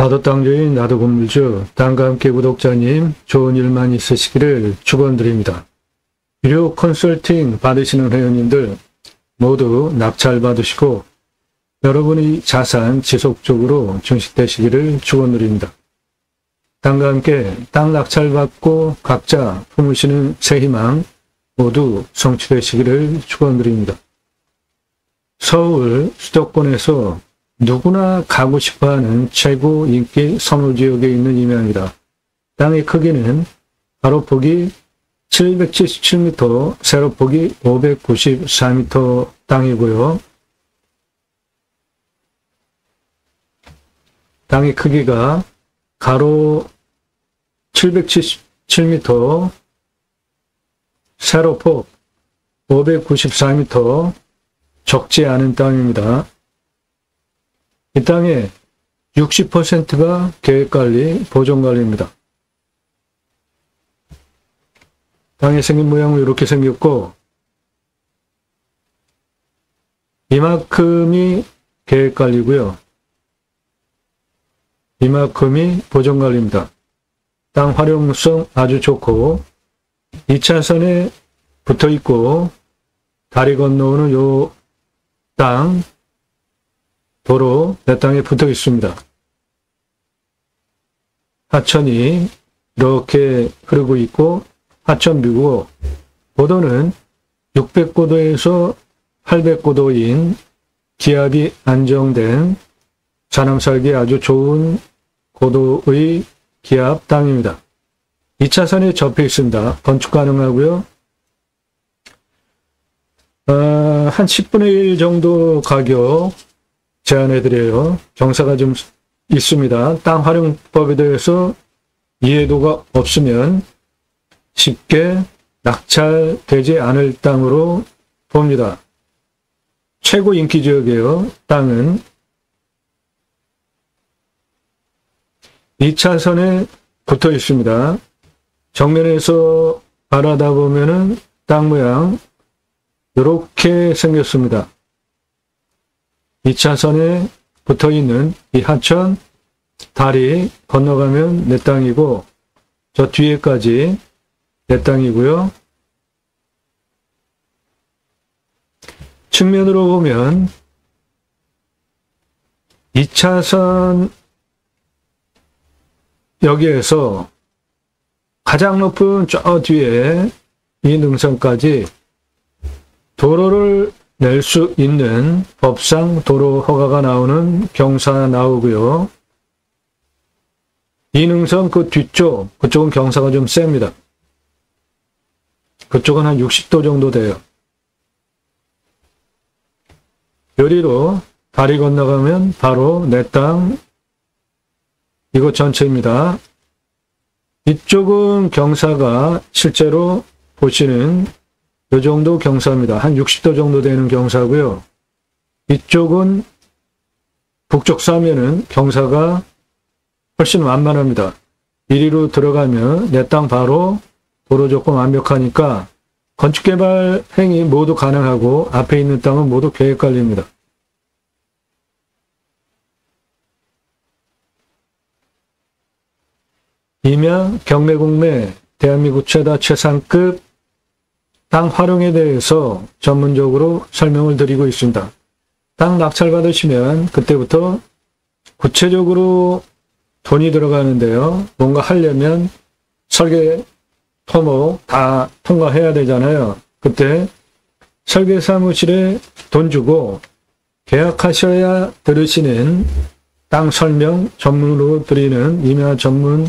나도 땅주인 나도 건물주 땅과 함께 구독자님 좋은 일만 있으시기를 축원드립니다. 유료 컨설팅 받으시는 회원님들 모두 낙찰 받으시고 여러분의 자산 지속적으로 증식되시기를 축원드립니다. 땅과 함께 땅 낙찰 받고 각자 품으시는 새 희망 모두 성취되시기를 축원드립니다. 서울 수도권에서 누구나 가고 싶어하는 최고 인기 선호지역에 있는 임야입니다. 땅의 크기는 가로폭이 777m, 세로폭이 594m 땅이고요. 땅의 크기가 가로 777m, 세로폭 594m, 적지 않은 땅입니다. 이 땅의 60%가 계획관리, 보존관리입니다. 땅의 생긴 모양은 이렇게 생겼고 이만큼이 계획관리고요. 이만큼이 보존관리입니다. 땅 활용성 아주 좋고 2차선에 붙어있고 다리 건너오는 요 땅 도로 내 땅에 붙어 있습니다. 하천이 이렇게 흐르고 있고 하천뷰고 고도는 600고도에서 800고도인 기압이 안정된 사람 살기 아주 좋은 고도의 기압 땅입니다. 2차선에 접해 있습니다. 건축 가능하고요. 한 10분의 1 정도 가격 제안해드려요. 경사가 좀 있습니다. 땅 활용법에 대해서 이해도가 없으면 쉽게 낙찰되지 않을 땅으로 봅니다. 최고 인기 지역이에요. 땅은 2차선에 붙어 있습니다. 정면에서 바라다 보면은 땅 모양 이렇게 생겼습니다. 2차선에 붙어있는 이 하천 다리 건너가면 내 땅이고 저 뒤에까지 내 땅이고요. 측면으로 보면 2차선 여기에서 가장 높은 저 뒤에 이 능선까지 도로를 낼 수 있는 법상 도로 허가가 나오는 경사 나오고요. 이 능선 그 뒤쪽, 그쪽은 경사가 좀 셉니다. 그쪽은 한 60도 정도 돼요. 요리로 다리 건너가면 바로 내 땅, 이곳 전체입니다. 이쪽은 경사가 실제로 보시는 이 정도 경사입니다. 한 60도 정도 되는 경사고요. 이쪽은 북쪽 사면은 경사가 훨씬 완만합니다. 이리로 들어가면 내 땅 바로 도로 조건 완벽하니까 건축개발 행위 모두 가능하고 앞에 있는 땅은 모두 계획관리입니다. 임야, 경매공매, 대한민국 최다 최상급 땅 활용에 대해서 전문적으로 설명을 드리고 있습니다. 땅 낙찰 받으시면 그때부터 구체적으로 돈이 들어가는데요. 뭔가 하려면 설계, 토목 다 통과해야 되잖아요. 그때 설계사무실에 돈 주고 계약하셔야 들으시는 땅 설명 전문으로 드리는 임야 전문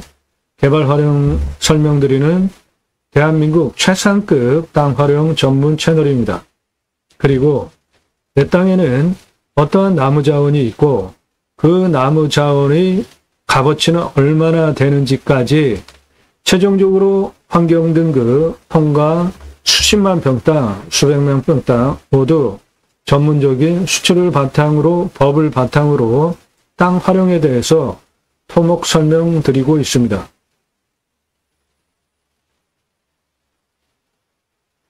개발 활용 설명드리는 대한민국 최상급 땅 활용 전문 채널입니다. 그리고 내 땅에는 어떠한 나무 자원이 있고 그 나무 자원의 값어치는 얼마나 되는지까지 최종적으로 환경 등급 통과 수십만 평 땅, 수백만 평 땅 모두 전문적인 수치를 바탕으로 법을 바탕으로 땅 활용에 대해서 토목 설명드리고 있습니다.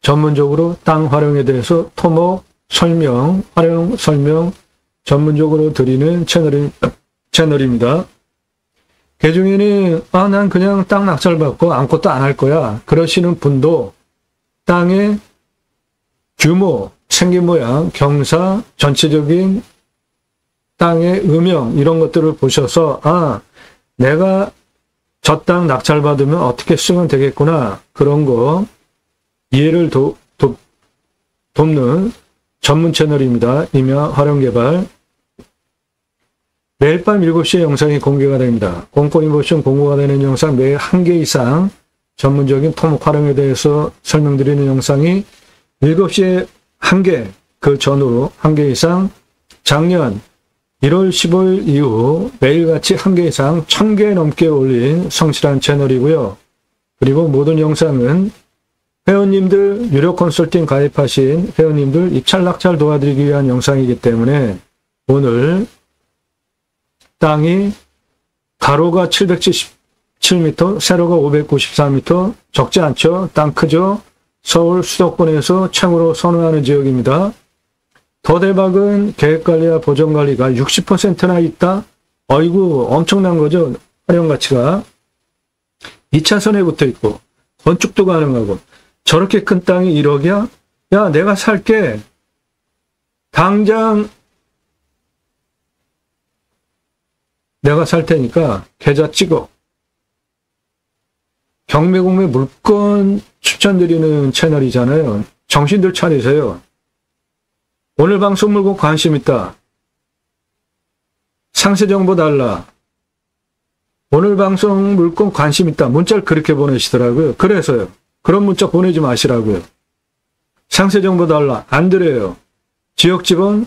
전문적으로 땅 활용에 대해서 토목 설명, 활용 설명 전문적으로 드리는 채널입니다. 그 중에는 난 그냥 땅 낙찰받고 아무것도 안 할 거야 그러시는 분도 땅의 규모, 생긴 모양, 경사, 전체적인 땅의 음영 이런 것들을 보셔서 내가 저 땅 낙찰받으면 어떻게 쓰면 되겠구나 그런 거 이해를 돕는 전문 채널입니다. 임야 활용개발. 매일 밤 7시에 영상이 공개가 됩니다. 공포인포션 공고가 되는 영상 매일 1개 이상 전문적인 토목 활용에 대해서 설명드리는 영상이 7시에 1개, 그 전후로 1개 이상 작년 1월 15일 이후 매일같이 1개 이상 1000개 넘게 올린 성실한 채널이고요. 그리고 모든 영상은 회원님들, 유료 컨설팅 가입하신 회원님들 입찰 낙찰 도와드리기 위한 영상이기 때문에 오늘 땅이 가로가 777m, 세로가 594m, 적지 않죠? 땅 크죠? 서울 수도권에서 최고로 선호하는 지역입니다. 더 대박은 계획관리와 보전관리가 60%나 있다? 어이구 엄청난 거죠. 활용가치가. 2차선에 붙어 있고 건축도 가능하고 저렇게 큰 땅이 1억이야? 야 내가 살게. 당장 내가 살 테니까 계좌 찍어. 경매공매 물건 추천드리는 채널이잖아요. 정신들 차리세요. 오늘 방송 물건 관심 있다. 상세 정보 달라. 오늘 방송 물건 관심 있다. 문자를 그렇게 보내시더라고요. 그래서요. 그런 문자 보내지 마시라고요. 상세 정보 달라. 안 드려요. 지역 직원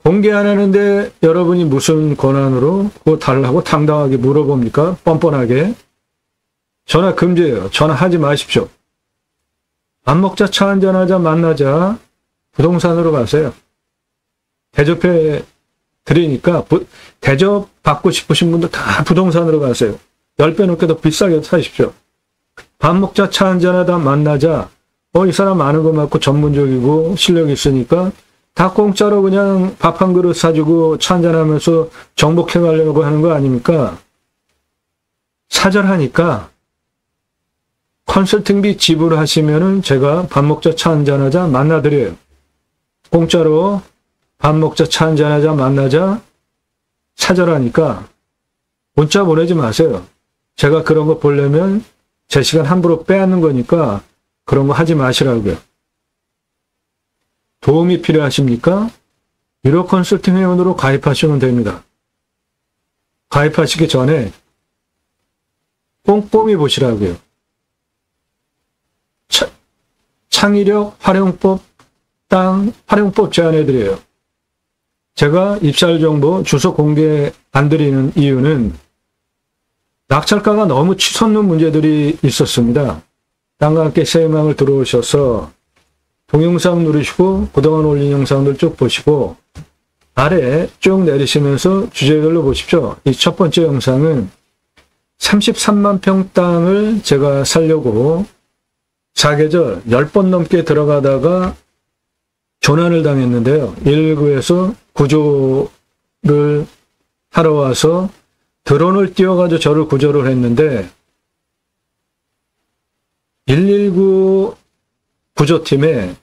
공개 안 하는데 여러분이 무슨 권한으로 그거 달라고 당당하게 물어봅니까? 뻔뻔하게. 전화 금지예요. 전화하지 마십시오. 밥 먹자, 차 한잔하자, 만나자. 부동산으로 가세요. 대접해 드리니까 대접 받고 싶으신 분들 다 부동산으로 가세요. 10배 넘게 더 비싸게 사십시오. 밥 먹자, 차 한잔하다, 만나자. 이 사람 아는 거 맞고 전문적이고 실력이 있으니까 다 공짜로 그냥 밥 한 그릇 사주고 차 한잔하면서 정복해 가려고 하는 거 아닙니까? 사절하니까 컨설팅비 지불하시면은 제가 밥 먹자, 차 한잔하자, 만나드려요. 공짜로 밥 먹자, 차 한잔하자, 만나자, 사절하니까 문자 보내지 마세요. 제가 그런 거 보려면 제 시간 함부로 빼앗는 거니까 그런 거 하지 마시라고요. 도움이 필요하십니까? 유료 컨설팅 회원으로 가입하시면 됩니다. 가입하시기 전에 꼼꼼히 보시라고요. 창의력 활용법 땅 활용법 제안해드려요. 제가 입찰 정보 주소 공개 안 드리는 이유는 낙찰가가 너무 치솟는 문제들이 있었습니다. 땅과 함께 새해망을 들어오셔서 동영상 누르시고 그동안 올린 영상들 쭉 보시고 아래 쭉 내리시면서 주제별로 보십시오. 이 첫 번째 영상은 33만 평 땅을 제가 살려고 사계절 10번 넘게 들어가다가 조난을 당했는데요. 119에서 구조를 하러 와서 드론을 띄워가지고 저를 구조를 했는데 119 구조팀에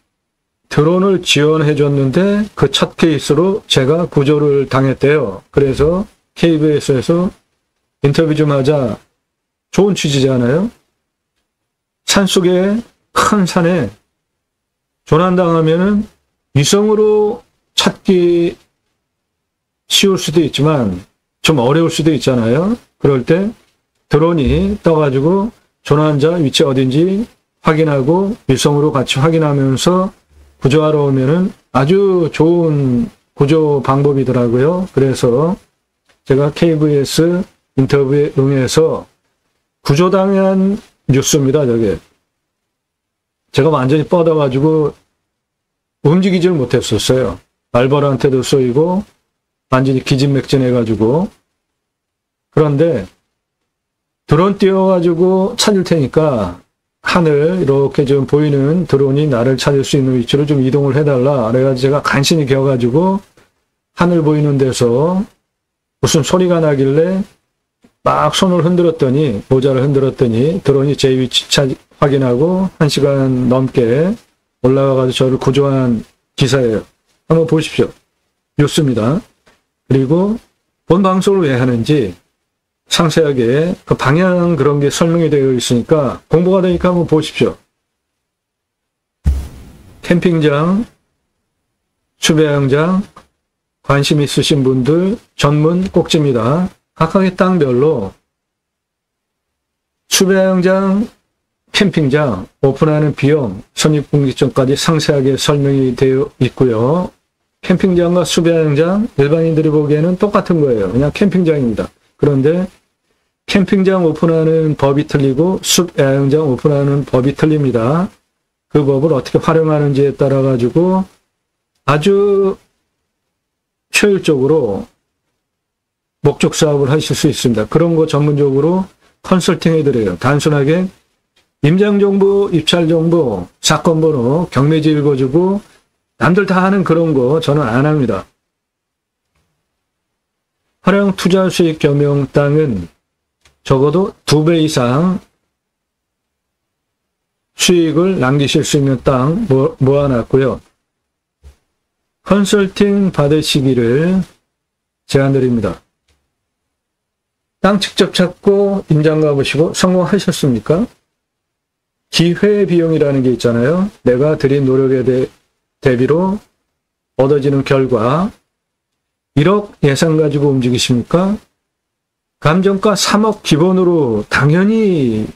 드론을 지원해 줬는데 그 첫 케이스로 제가 구조를 당했대요. 그래서 KBS에서 인터뷰 좀 하자. 좋은 취지잖아요. 산속에 큰 산에 조난당하면은 위성으로 찾기 쉬울 수도 있지만 좀 어려울 수도 있잖아요. 그럴 때 드론이 떠가지고 조난자 위치 어딘지 확인하고 위성으로 같이 확인하면서 구조하러 오면은 아주 좋은 구조 방법이더라고요. 그래서 제가 KBS 인터뷰에 응해서 구조당한 뉴스입니다. 저게. 제가 완전히 뻗어가지고 움직이질 못했었어요. 말벌한테도 쏘이고 완전히 기진맥진해가지고. 그런데 드론 띄워가지고 찾을 테니까 하늘 이렇게 좀 보이는 드론이 나를 찾을 수 있는 위치로 좀 이동을 해달라. 그래가지고 제가 간신히 겨가지고 하늘 보이는 데서 무슨 소리가 나길래 막 손을 흔들었더니, 모자를 흔들었더니 드론이 제 위치 확인하고 1시간 넘게 올라가서 저를 구조한 기사예요. 한번 보십시오. 뉴스입니다. 그리고 본 방송을 왜 하는지 상세하게 그 방향 그런 게 설명이 되어 있으니까 공부가 되니까 한번 보십시오. 캠핑장, 수배양장, 관심 있으신 분들 전문 꼭지입니다. 각각의 땅별로 수배양장, 캠핑장 오픈하는 비용, 선입국립점까지 상세하게 설명이 되어 있고요. 캠핑장과 수배양장 일반인들이 보기에는 똑같은 거예요. 그냥 캠핑장입니다. 그런데 캠핑장 오픈하는 법이 틀리고 수배양장 오픈하는 법이 틀립니다. 그 법을 어떻게 활용하는지에 따라 가지고 아주 효율적으로 목적 사업을 하실 수 있습니다. 그런 거 전문적으로 컨설팅 해드려요. 단순하게 임장정보, 입찰정보, 사건번호, 경매지 읽어주고 남들 다 하는 그런 거 저는 안 합니다. 활용 투자 수익 겸용 땅은 적어도 2배 이상 수익을 남기실 수 있는 땅 모아놨고요. 컨설팅 받으시기를 제안드립니다. 땅 직접 찾고 임장 가보시고 성공하셨습니까? 기회비용이라는 게 있잖아요. 내가 들인 노력에 대비로 얻어지는 결과 1억 예산 가지고 움직이십니까? 감정가 3억 기본으로 당연히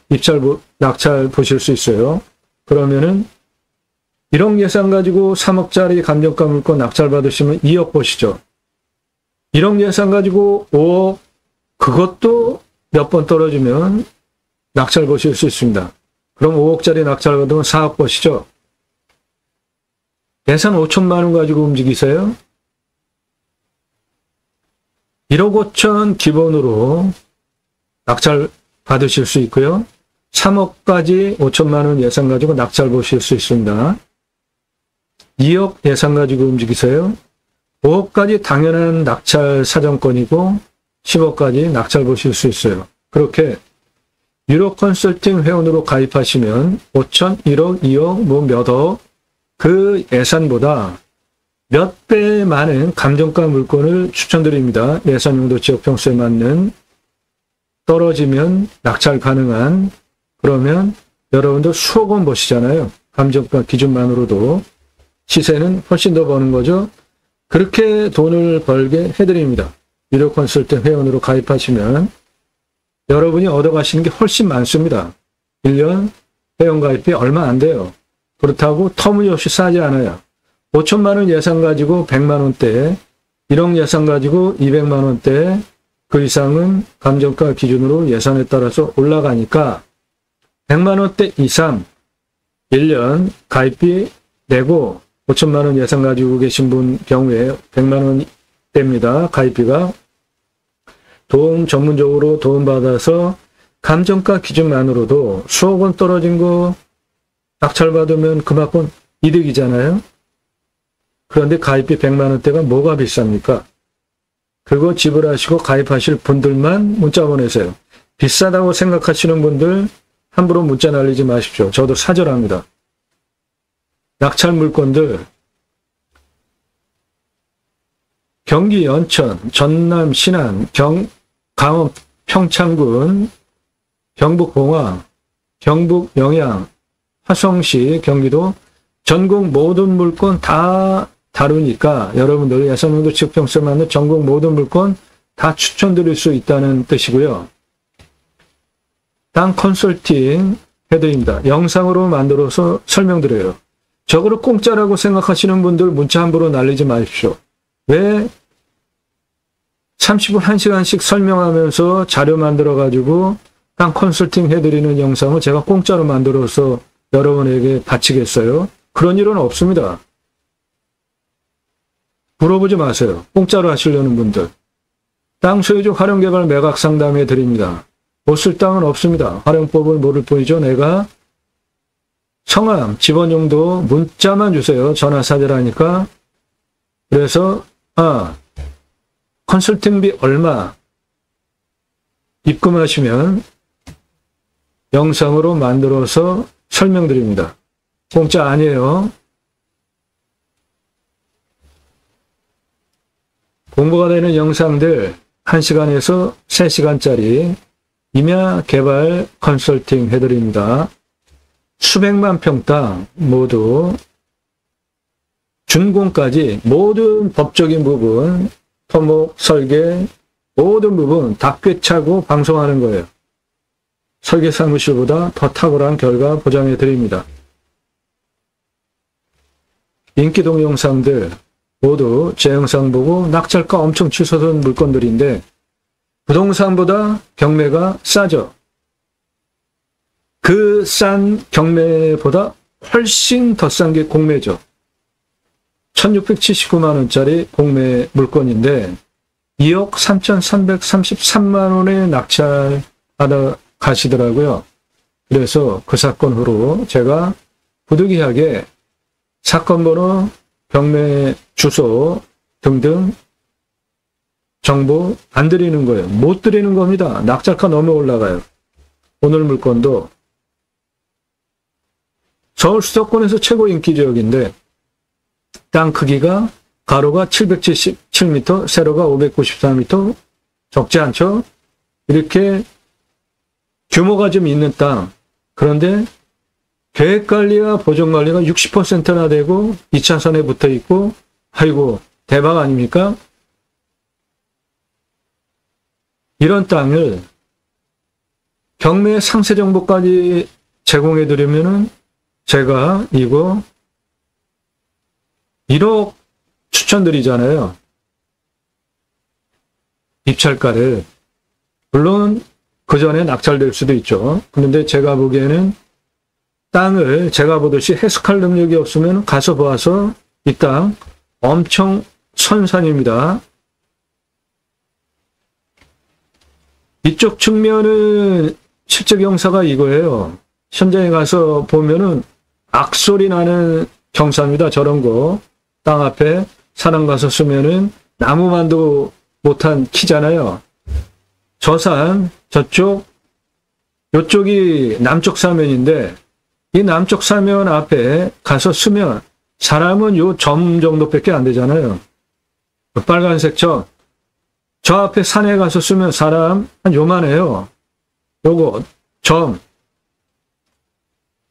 낙찰 보실 수 있어요. 그러면은 1억 예산 가지고 3억짜리 감정가 물건 낙찰 받으시면 2억 보시죠. 1억 예산 가지고 5억, 그것도 몇 번 떨어지면 낙찰 보실 수 있습니다. 그럼 5억짜리 낙찰 받으면 4억 보시죠. 예산 5천만 원 가지고 움직이세요. 1억 5천 기본으로 낙찰 받으실 수 있고요. 3억까지 5천만 원 예산 가지고 낙찰 보실 수 있습니다. 2억 예산 가지고 움직이세요. 5억까지 당연한 낙찰 사정권이고 10억까지 낙찰 보실 수 있어요. 그렇게 유로 컨설팅 회원으로 가입하시면 5천, 1억, 2억, 뭐 몇억 그 예산보다 몇 배 많은 감정가 물건을 추천드립니다. 예산용도 지역평수에 맞는 떨어지면 낙찰 가능한, 그러면 여러분도 수억 원 버시잖아요. 감정가 기준만으로도 시세는 훨씬 더 버는 거죠. 그렇게 돈을 벌게 해드립니다. 유료 컨설팅 회원으로 가입하시면 여러분이 얻어가시는 게 훨씬 많습니다. 1년 회원 가입비 얼마 안 돼요. 그렇다고 터무니없이 싸지 않아요. 5천만 원 예산 가지고 100만 원대, 1억 예산 가지고 200만 원대, 그 이상은 감정가 기준으로 예산에 따라서 올라가니까 100만 원대 이상 1년 가입비 내고 5천만 원 예산 가지고 계신 분 경우에 100만 원대입니다. 가입비가. 돈 전문적으로 돈 받아서 감정가 기준만으로도 수억 원 떨어진 거 낙찰 받으면 그만큼 이득이잖아요. 그런데 가입비 100만 원대가 뭐가 비쌉니까? 그거 지불하시고 가입하실 분들만 문자 보내세요. 비싸다고 생각하시는 분들 함부로 문자 날리지 마십시오. 저도 사절합니다. 낙찰 물건들 경기 연천, 전남 신안, 강원 평창군, 경북 봉화, 경북 영양, 화성시, 경기도 전국 모든 물건 다 다루니까 여러분들 예산용도 지역평수에 맞는 전국 모든 물건 다 추천드릴 수 있다는 뜻이고요. 땅 컨설팅 해드립니다. 영상으로 만들어서 설명드려요. 저거를 공짜라고 생각하시는 분들 문자 함부로 날리지 마십시오. 왜 30분 1시간씩 설명하면서 자료 만들어가지고 땅 컨설팅 해드리는 영상을 제가 공짜로 만들어서 여러분에게 바치겠어요? 그런 일은 없습니다. 물어보지 마세요. 공짜로 하시려는 분들. 땅 소유주 활용개발 매각 상담해 드립니다. 못 쓸 땅은 없습니다. 활용법을 모를 뿐이죠. 내가 성함, 집원용도 문자만 주세요. 전화 사절하니까. 그래서 컨설팅비 얼마, 입금하시면 영상으로 만들어서 설명드립니다. 공짜 아니에요. 공부가 되는 영상들 1시간에서 3시간짜리 임야 개발 컨설팅 해드립니다. 수백만 평 땅 모두 준공까지 모든 법적인 부분, 토목, 설계, 모든 부분 다 꿰차고 방송하는 거예요. 설계 사무실보다 더 탁월한 결과 보장해 드립니다. 인기 동영상들 모두 제 영상 보고 낙찰가 엄청 치솟은 물건들인데 부동산보다 경매가 싸죠. 그 싼 경매보다 훨씬 더 싼 게 공매죠. 1679만 원짜리 공매 물건인데 2억 3,333만 원에 낙찰하다 가시더라고요. 그래서 그 사건 후로 제가 부득이하게 사건 번호, 경매 주소 등등 정보 안 드리는 거예요. 못 드리는 겁니다. 낙찰가 너무 올라가요. 오늘 물건도 서울 수도권에서 최고 인기 지역인데 땅 크기가 가로가 777m, 세로가 594m, 적지 않죠? 이렇게 규모가 좀 있는 땅. 그런데 계획관리와 보존관리가 60%나 되고 2차선에 붙어 있고 아이고 대박 아닙니까? 이런 땅을 경매 상세 정보까지 제공해 드리면은 제가 이거 1억 추천드리잖아요. 입찰가를. 물론 그 전에 낙찰될 수도 있죠. 그런데 제가 보기에는 땅을 제가 보듯이 해석할 능력이 없으면 가서 보아서 이 땅 엄청 선산입니다. 이쪽 측면은 실제 경사가 이거예요. 현장에 가서 보면은 악소리 나는 경사입니다. 저런 거. 땅 앞에 사람 가서 쓰면은 나무만도 못한 키잖아요. 저 산, 저쪽, 요쪽이 남쪽 사면인데 이 남쪽 사면 앞에 가서 쓰면 사람은 요 점 정도밖에 안 되잖아요. 그 빨간색 점. 저 앞에 산에 가서 쓰면 사람 한 요만해요. 요거 점.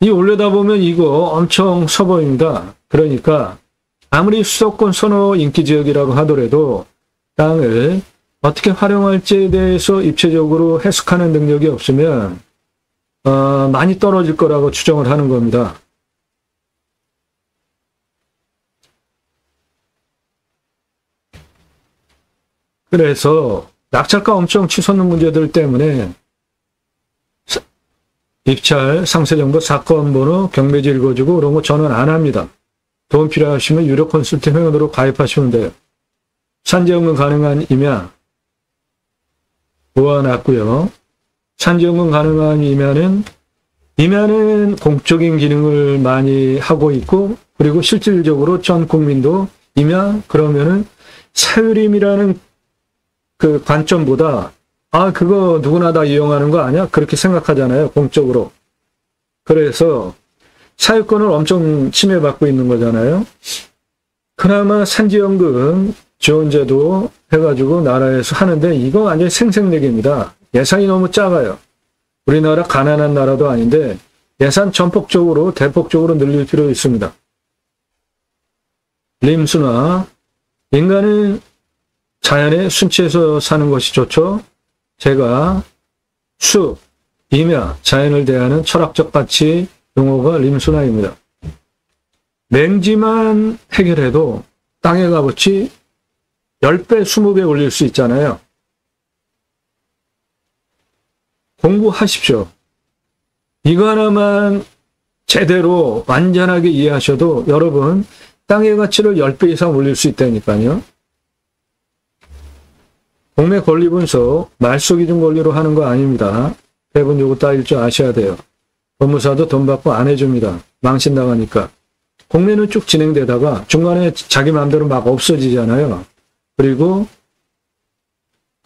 이 올려다보면 이거 엄청 서 보입니다. 그러니까 아무리 수도권 선호 인기지역이라고 하더라도 땅을 어떻게 활용할지에 대해서 입체적으로 해석하는 능력이 없으면 많이 떨어질 거라고 추정을 하는 겁니다. 그래서 낙찰가 엄청 치솟는 문제들 때문에 입찰, 상세정보, 사건 번호, 경매지 읽어주고 그런 거 저는 안 합니다. 도움 필요하시면 유료 컨설팅 회원으로 가입하시면 돼요. 산지연금 가능한 임야 모아놨고요. 산지연금 가능한 임야는 공적인 기능을 많이 하고 있고 그리고 실질적으로 전 국민도 임야 그러면은 사유림이라는 그 관점보다 그거 누구나 다 이용하는 거 아니야? 그렇게 생각하잖아요. 공적으로. 그래서 사유권을 엄청 침해받고 있는 거잖아요. 그나마 산지연금 지원제도 해가지고 나라에서 하는데 이거 완전히 생색내기입니다. 예산이 너무 작아요. 우리나라 가난한 나라도 아닌데 예산 전폭적으로 대폭적으로 늘릴 필요 있습니다. 림수나 인간은 자연의 순치에서 사는 것이 좋죠. 제가 숲, 임야, 자연을 대하는 철학적 가치 용어가 림수나입니다. 맹지만 해결해도 땅의 값어치 10배, 20배 올릴 수 있잖아요. 공부하십시오. 이거 하나만 제대로 완전하게 이해하셔도 여러분 땅의 가치를 10배 이상 올릴 수 있다니까요. 공매 권리 분석, 말소 기준 권리로 하는 거 아닙니다. 배분 요구 따일 줄 아셔야 돼요. 법무사도 돈 받고 안 해줍니다. 망신 나가니까. 공매는 쭉 진행되다가 중간에 자기 마음대로 막 없어지잖아요. 그리고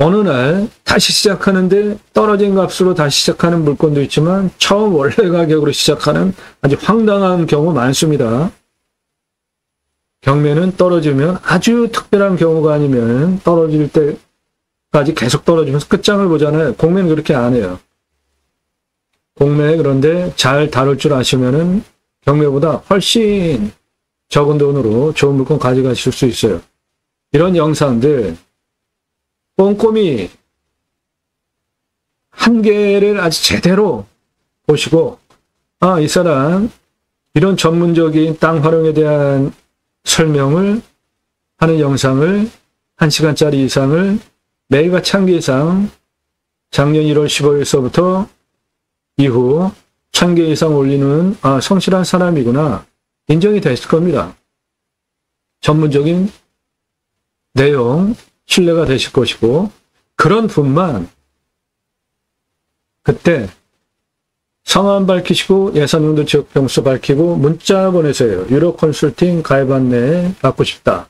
어느 날 다시 시작하는데 떨어진 값으로 다시 시작하는 물건도 있지만 처음 원래 가격으로 시작하는 아주 황당한 경우 많습니다. 경매는 떨어지면 아주 특별한 경우가 아니면 떨어질 때까지 계속 떨어지면서 끝장을 보잖아요. 공매는 그렇게 안 해요. 공매 그런데 잘 다룰 줄 아시면은 경매보다 훨씬 적은 돈으로 좋은 물건 가져가실 수 있어요. 이런 영상들 꼼꼼히 한 개를 아주 제대로 보시고 이 사람 이런 전문적인 땅 활용에 대한 설명을 하는 영상을 1시간짜리 이상을 매일같이 한 개 이상 작년 1월 15일서부터 이후 1000개 이상 올리는 성실한 사람이구나 인정이 됐을 겁니다. 전문적인 내용 신뢰가 되실 것이고 그런 분만 그때 성함 밝히시고 예산용도 지역 평수 밝히고 문자 보내세요. 유료 컨설팅 가입 안내 받고 싶다.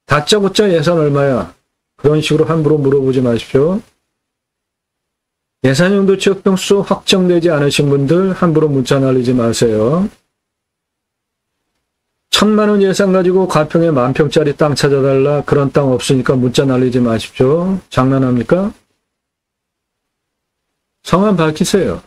다짜고짜 예산 얼마야? 그런 식으로 함부로 물어보지 마십시오. 예산용도 지역 평수 확정되지 않으신 분들 함부로 문자 날리지 마세요. 1000만 원 예산 가지고 가평에 10,000평짜리 땅 찾아달라. 그런 땅 없으니까 문자 날리지 마십시오. 장난합니까? 성함 밝히세요.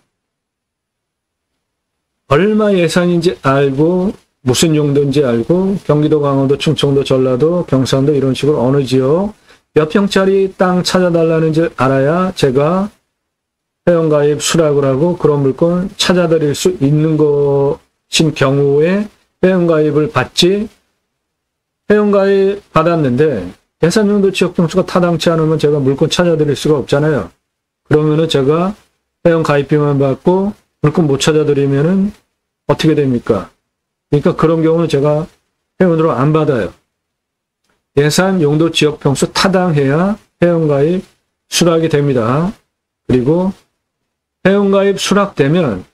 얼마 예산인지 알고 무슨 용도인지 알고 경기도, 강원도, 충청도, 전라도, 경상도 이런 식으로 어느 지역 몇 평짜리 땅 찾아달라는지 알아야 제가 회원가입 수락을 하고 그런 물건 찾아드릴 수 있는 것인 경우에 회원가입을 받지. 회원가입 받았는데 예산용도 지역평수가 타당치 않으면 제가 물건 찾아드릴 수가 없잖아요. 그러면은 제가 회원가입비만 받고 물건 못 찾아드리면은 어떻게 됩니까? 그러니까 그런 경우는 제가 회원으로 안 받아요. 예산용도 지역평수 타당해야 회원가입 수락이 됩니다. 그리고 회원가입 수락되면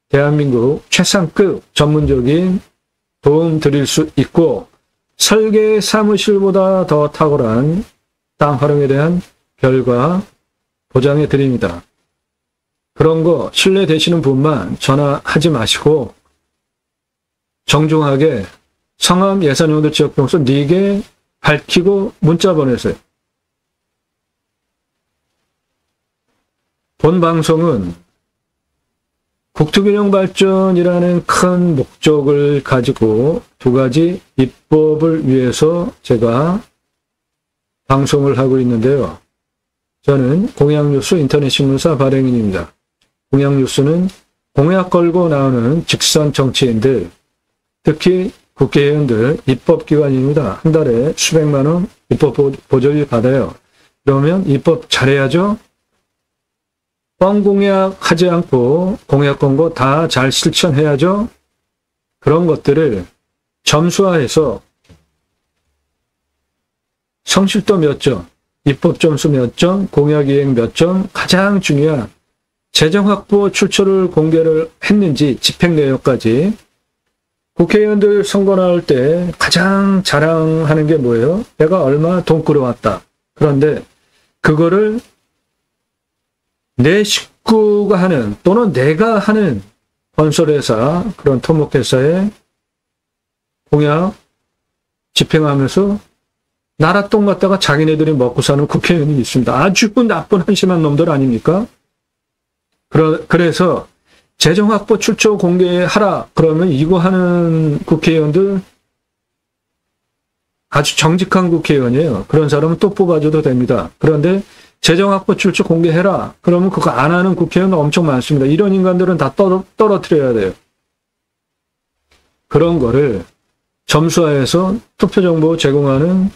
대한민국 최상급 전문적인 도움 드릴 수 있고 설계 사무실보다 더 탁월한 땅 활용에 대한 결과 보장해 드립니다. 그런 거 신뢰되시는 분만 전화하지 마시고 정중하게 성함 예산용도 지역평수 4개 밝히고 문자 보내세요. 본 방송은 국토균형 발전이라는 큰 목적을 가지고 2가지 입법을 위해서 제가 방송을 하고 있는데요. 저는 공약뉴스 인터넷 신문사 발행인입니다. 공약뉴스는 공약 걸고 나오는 직선 정치인들, 특히 국회의원들 입법기관입니다. 한 달에 수백만 원 입법 보조비 받아요. 그러면 입법 잘해야죠. 뻥 공약하지 않고 공약 건 거 다 잘 실천해야죠. 그런 것들을 점수화해서 성실도 몇 점, 입법 점수 몇 점, 공약 이행 몇 점, 가장 중요한 재정 확보 출처를 공개를 했는지 집행 내역까지. 국회의원들 선거 나올 때 가장 자랑하는 게 뭐예요? 내가 얼마 돈 끌어왔다. 그런데 그거를 내 식구가 하는 또는 내가 하는 건설회사, 그런 토목회사에 공약 집행하면서 나라 똥 갖다가 자기네들이 먹고 사는 국회의원이 있습니다. 아주 나쁜 한심한 놈들 아닙니까? 그래서 재정 확보 출처 공개하라. 그러면 이거 하는 국회의원들 아주 정직한 국회의원이에요. 그런 사람은 또 뽑아줘도 됩니다. 그런데 재정 확보 출처 공개해라. 그러면 그거 안 하는 국회의원 엄청 많습니다. 이런 인간들은 다 떨어뜨려야 돼요. 그런 거를 점수화해서 투표정보 제공하는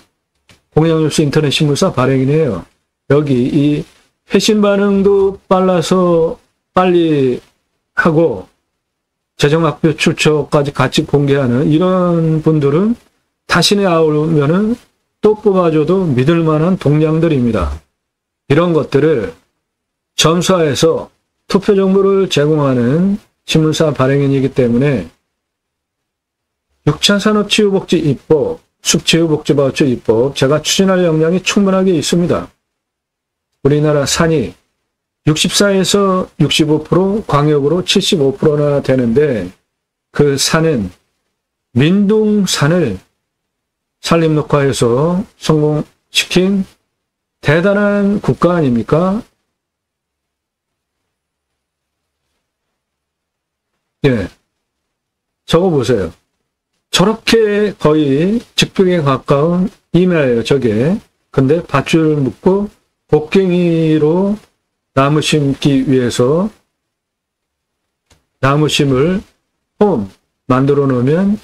공약뉴스 인터넷 신문사 발행인이에요. 여기 이 회신 반응도 빨라서 빨리 하고 재정 확보 출처까지 같이 공개하는 이런 분들은 다시 나오면은 또 뽑아줘도 믿을 만한 동량들입니다. 이런 것들을 점수화해서 투표 정보를 제공하는 신문사 발행인이기 때문에 6차 산업치유복지 입법, 숙치유복지바우처 입법 제가 추진할 역량이 충분하게 있습니다. 우리나라 산이 64에서 65%, 광역으로 75%나 되는데 그 산은 민둥산을 산림녹화해서 성공시킨 대단한 국가 아닙니까? 예. 적어보세요. 저렇게 거의 직벽에 가까운 임야예요, 저게. 근데 밧줄 묶고 곡괭이로 나무 심기 위해서 나무 심을 홈 만들어 놓으면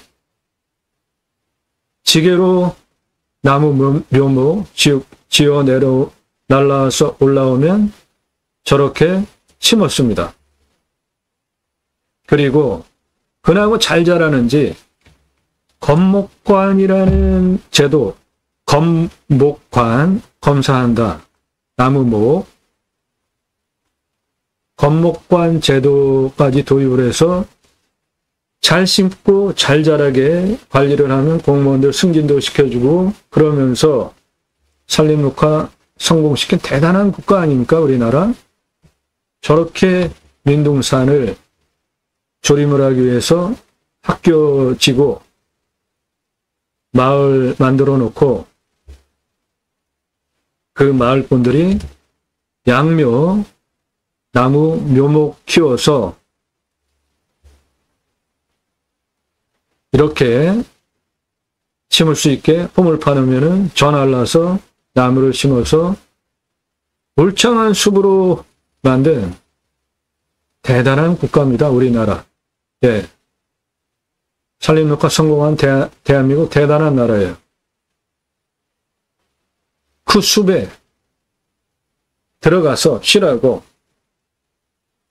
지게로 나무 묘목 지어 내려 날라와서 올라오면 저렇게 심었습니다. 그리고 그나마 잘 자라는지 건목관이라는 제도, 건목관 검사한다. 나무목 건목관 제도까지 도입을 해서 잘 심고 잘 자라게 관리를 하는 공무원들 승진도 시켜주고 그러면서 산림녹화 성공시킨 대단한 국가 아닙니까, 우리나라? 저렇게 민둥산을 조림을 하기 위해서 학교 지고 마을 만들어 놓고 그 마을 분들이 양묘, 나무 묘목 키워서 이렇게 심을 수 있게 홈을 파놓으면 저 날라서 나무를 심어서 울창한 숲으로 만든 대단한 국가입니다, 우리나라. 예. 산림녹화 성공한 대한민국 대단한 나라예요. 그 숲에 들어가서 쉬라고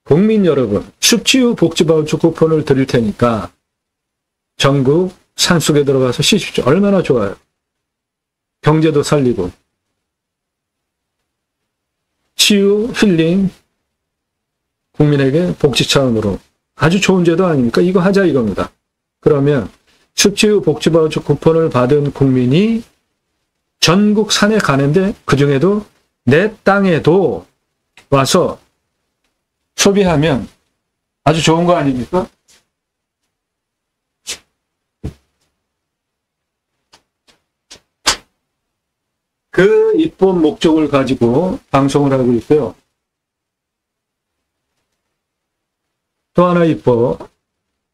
국민 여러분, 숲치유 복지바우처 쿠폰을 드릴 테니까 전국 산속에 들어가서 쉬십시오. 얼마나 좋아요. 경제도 살리고 치유, 힐링, 국민에게 복지 차원으로 아주 좋은 제도 아닙니까? 이거 하자 이겁니다. 그러면 숲치유 복지바우처 쿠폰을 받은 국민이 전국 산에 가는데 그중에도 내 땅에도 와서 소비하면 아주 좋은 거 아닙니까? 그 이쁜 목적을 가지고 방송을 하고 있고요. 또 하나 입법,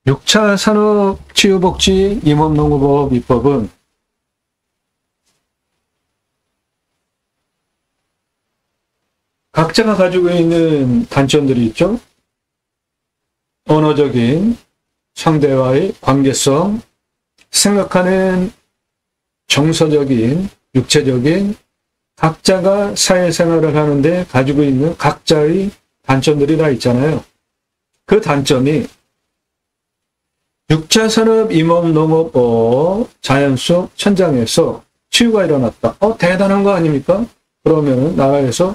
6차 산업치유복지 임업농업법 입법은 각자가 가지고 있는 단점들이 있죠. 언어적인 상대와의 관계성, 생각하는 정서적인, 육체적인 각자가 사회생활을 하는데 가지고 있는 각자의 단점들이 다 있잖아요. 그 단점이 6차 산업 임업농업법 자연 속 현장에서 치유가 일어났다. 대단한 거 아닙니까? 그러면 나라에서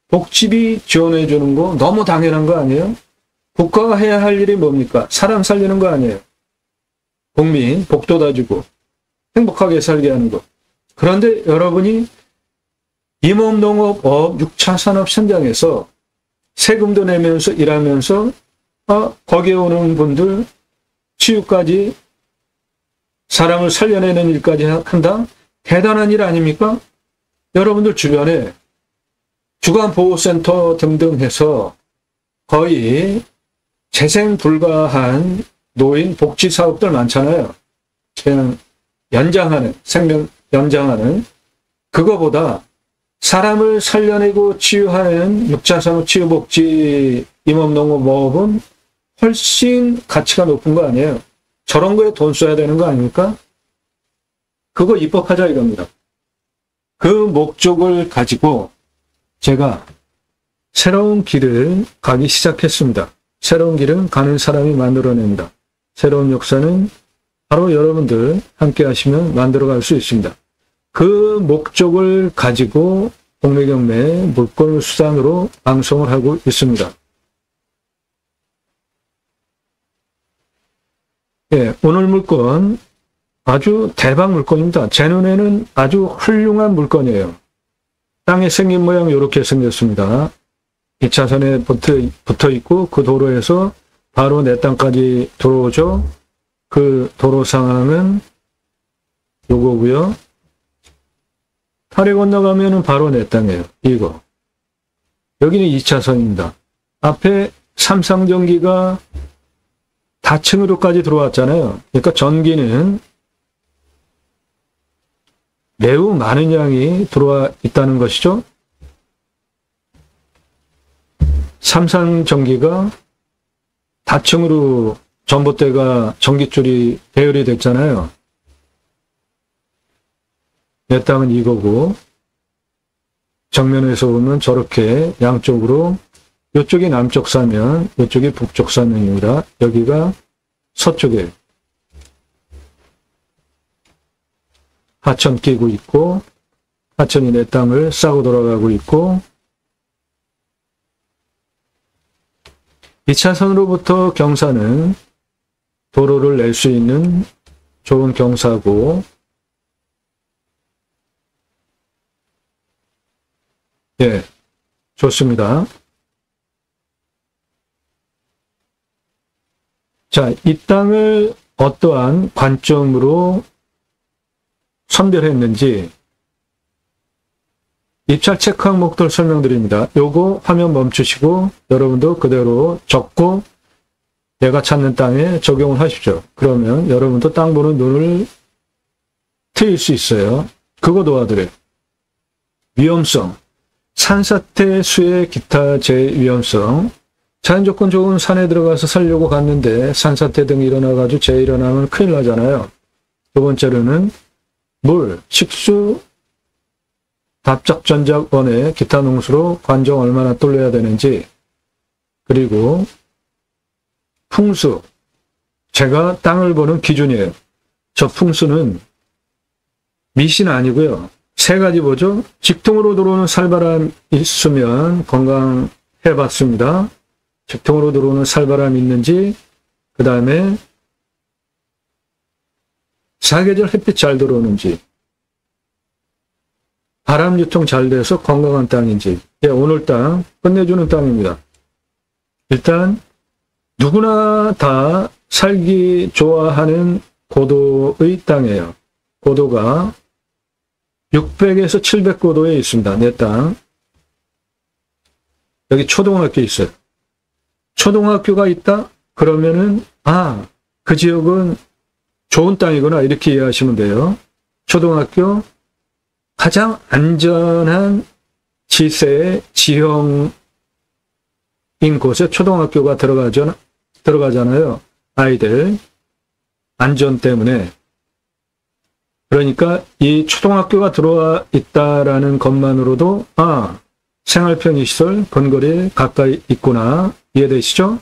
복지비 지원해 주는 거 너무 당연한 거 아니에요? 국가가 해야 할 일이 뭡니까? 사람 살리는 거 아니에요? 국민 복도다 주고 행복하게 살게 하는 거. 그런데 여러분이 임업농업법 6차 산업 현장에서 세금도 내면서 일하면서 거기에 오는 분들 치유까지 사람을 살려내는 일까지 한다? 대단한 일 아닙니까? 여러분들 주변에 주간보호센터 등등 해서 거의 재생 불가한 노인 복지 사업들 많잖아요. 그냥 연장하는, 생명 연장하는, 그거보다 사람을 살려내고 치유하는 6차 산업 치유복지 임업농업법은 훨씬 가치가 높은 거 아니에요? 저런 거에 돈 써야 되는 거 아닙니까? 그거 입법하자 이겁니다. 그 목적을 가지고 제가 새로운 길을 가기 시작했습니다. 새로운 길은 가는 사람이 만들어낸다. 새로운 역사는 바로 여러분들 함께 하시면 만들어갈 수 있습니다. 그 목적을 가지고 동네경매 물건 수단으로 방송을 하고 있습니다. 예, 오늘 물건 아주 대박 물건입니다. 제 눈에는 아주 훌륭한 물건이에요. 땅의 생긴 모양 이렇게 생겼습니다. 2차선에 붙어 있고 그 도로에서 바로 내 땅까지 들어오죠. 그 도로 상황은 요거고요. 다리 건너가면은 바로 내 땅이에요. 이거. 여기는 2차선입니다. 앞에 삼성전기가 다층으로까지 들어왔잖아요. 그러니까 전기는 매우 많은 양이 들어와 있다는 것이죠. 삼성전기가 다층으로 전봇대가 전기줄이 배열이 됐잖아요. 내 땅은 이거고 정면에서 보면 저렇게 양쪽으로 이쪽이 남쪽 사면 이쪽이 북쪽 사면입니다. 여기가 서쪽에 하천 끼고 있고 하천이 내 땅을 싸고 돌아가고 있고 2차선으로부터 경사는 도로를 낼 수 있는 좋은 경사고 예, 좋습니다. 자, 이 땅을 어떠한 관점으로 선별했는지 입찰 체크 항목들 설명드립니다. 요거 화면 멈추시고 여러분도 그대로 적고 내가 찾는 땅에 적용을 하십시오. 그러면 여러분도 땅 보는 눈을 트일 수 있어요. 그거 도와드려요. 위험성, 산사태, 수해, 기타 재위험성. 자연조건 좋은 산에 들어가서 살려고 갔는데 산사태 등이 일어나가지고 재해 일어나면 큰일 나잖아요. 두 번째로는 물, 식수, 답작, 전작, 원해, 기타 농수로 관정 얼마나 뚫려야 되는지 그리고 풍수, 제가 땅을 보는 기준이에요. 저 풍수는 미신 아니고요. 세 가지 보죠. 직통으로 들어오는 살바람 있으면 건강해봤습니다. 직통으로 들어오는 살바람 있는지 그 다음에 사계절 햇빛 잘 들어오는지 바람 유통 잘 돼서 건강한 땅인지 예, 오늘 땅 끝내주는 땅입니다. 일단 누구나 다 살기 좋아하는 고도의 땅이에요. 고도가 600에서 700고도에 있습니다. 내 땅. 여기 초등학교 있어요. 초등학교가 있다? 그러면은 그 지역은 좋은 땅이구나 이렇게 이해하시면 돼요. 초등학교 가장 안전한 지세의 지형인 곳에 초등학교가 들어가잖아요. 아이들 안전 때문에. 그러니까 이 초등학교가 들어와 있다라는 것만으로도 생활 편의시설 근거리에 가까이 있구나 이해되시죠?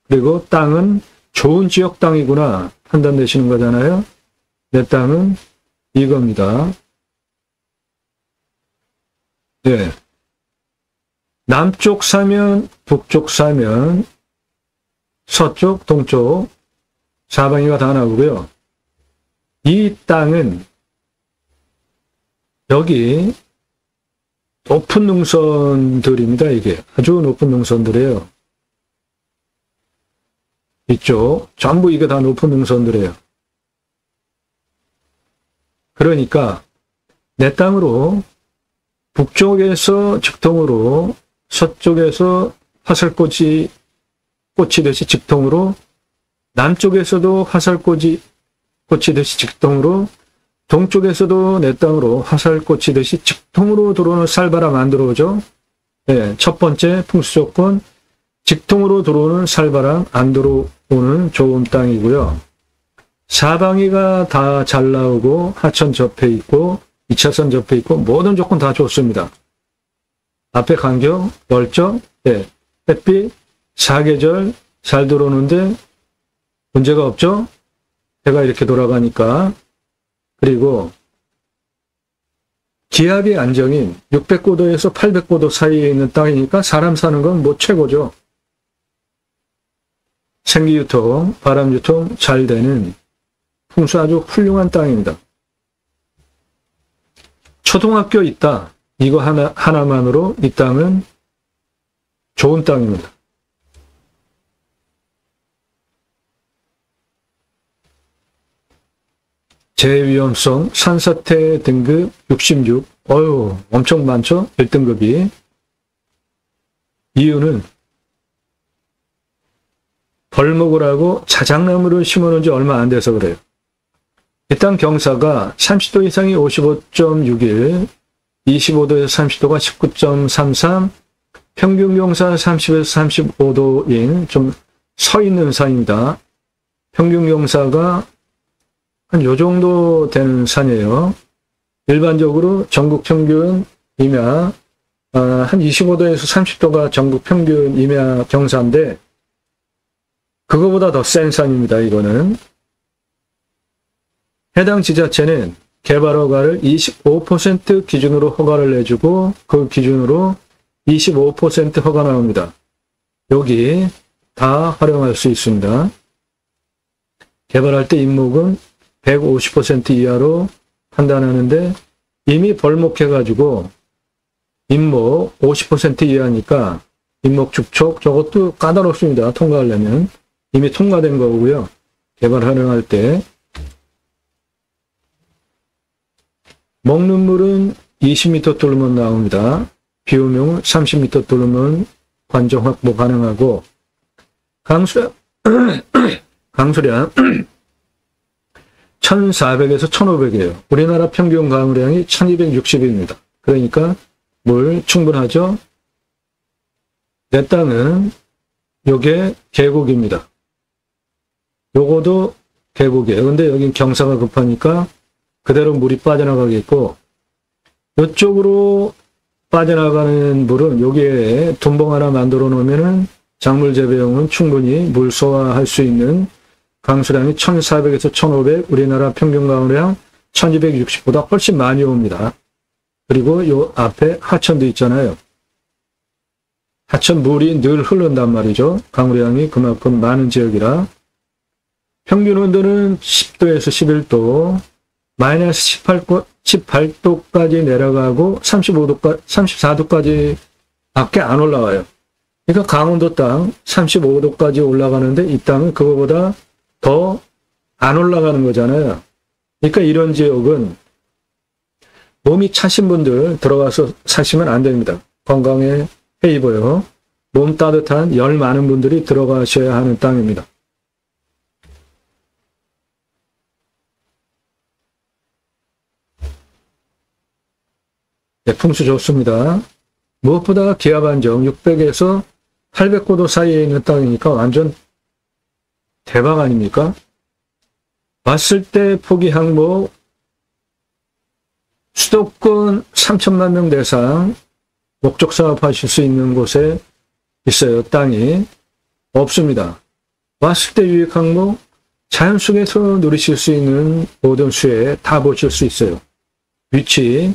그리고 땅은 좋은 지역 땅이구나 판단되시는 거잖아요. 내 땅은 이겁니다. 네. 남쪽 사면, 북쪽 사면, 서쪽, 동쪽 사방이가 다 나오고요. 이 땅은 여기 높은 능선들입니다. 이게 아주 높은 능선들이에요. 이쪽 전부 이게 다 높은 능선들이에요. 그러니까 내 땅으로 북쪽에서 직통으로 서쪽에서 화살꽃이 꽂히듯이 직통으로 남쪽에서도 화살꽃이 꽂히듯이 직통으로 동쪽에서도 내 땅으로 화살꽂히듯이 직통으로 들어오는 살바람 안 들어오죠? 네, 첫 번째 풍수조건 직통으로 들어오는 살바람 안 들어오는 좋은 땅이고요. 사방이가 다 잘 나오고 하천 접해 있고 2차선 접해 있고 모든 조건 다 좋습니다. 앞에 간격, 넓적, 네, 햇빛, 사계절 잘 들어오는데 문제가 없죠? 해가 이렇게 돌아가니까. 그리고 기압이 안정인 600고도에서 800고도 사이에 있는 땅이니까 사람 사는 건 뭐 최고죠. 생기유통, 바람유통 잘 되는 풍수 아주 훌륭한 땅입니다. 초등학교 있다. 이거 하나만으로 이 땅은 좋은 땅입니다. 재위험성 산사태 등급 66. 어휴, 엄청 많죠? 1등급이. 이유는 벌목을 하고 자작나무를 심어놓은 지 얼마 안 돼서 그래요. 일단 경사가 30도 이상이 55.61, 25도에서 30도가 19.33, 평균 경사 30에서 35도인 좀 서 있는 산입니다. 평균 경사가 한 요 정도 되는 산이에요. 일반적으로 전국 평균 임야 한 25도에서 30도가 전국 평균 임야 경사인데 그거보다 더 센 산입니다. 이거는. 해당 지자체는 개발 허가를 25% 기준으로 허가를 내주고 그 기준으로 25% 허가 나옵니다. 여기 다 활용할 수 있습니다. 개발할 때 임목은 150% 이하로 판단하는데 이미 벌목해가지고 임목 50% 이하니까 임목 축척 저것도 까다롭습니다. 통과하려면. 이미 통과된 거고요. 개발 활용할 때. 먹는 물은 20m 뚫으면 나옵니다. 비오면 30m 뚫으면 관정 확보 가능하고 강수량 1400에서 1500이에요. 우리나라 평균 강우량이 1260입니다. 그러니까 물 충분하죠? 내 땅은 요게 계곡입니다. 요거도 계곡이에요. 근데 여긴 경사가 급하니까 그대로 물이 빠져나가겠고 이쪽으로 빠져나가는 물은 여기에 둔봉 하나 만들어 놓으면은 작물 재배용은 충분히 물 소화할 수 있는 강수량이 1400에서 1500, 우리나라 평균 강우량 1260보다 훨씬 많이 옵니다. 그리고 요 앞에 하천도 있잖아요. 하천 물이 늘 흐른단 말이죠. 강우량이 그만큼 많은 지역이라. 평균 온도는 10도에서 11도, 마이너스 18도까지 내려가고 34도까지 밖에 안 올라와요. 그러니까 강원도 땅 35도까지 올라가는데 이 땅은 그거보다 더 안 올라가는 거잖아요. 그러니까 이런 지역은 몸이 차신 분들 들어가서 사시면 안 됩니다. 건강에 해입어요. 몸 따뜻한 열 많은 분들이 들어가셔야 하는 땅입니다. 네, 풍수 좋습니다. 무엇보다 기압 안정 600에서 800고도 사이에 있는 땅이니까 완전 대박 아닙니까? 왔을 때 포기 항목 수도권 3천만 명 대상 목적 사업하실 수 있는 곳에 있어요. 땅이 없습니다. 왔을 때 유익 항목 자연 속에서 누리실 수 있는 모든 수에 다 보실 수 있어요. 위치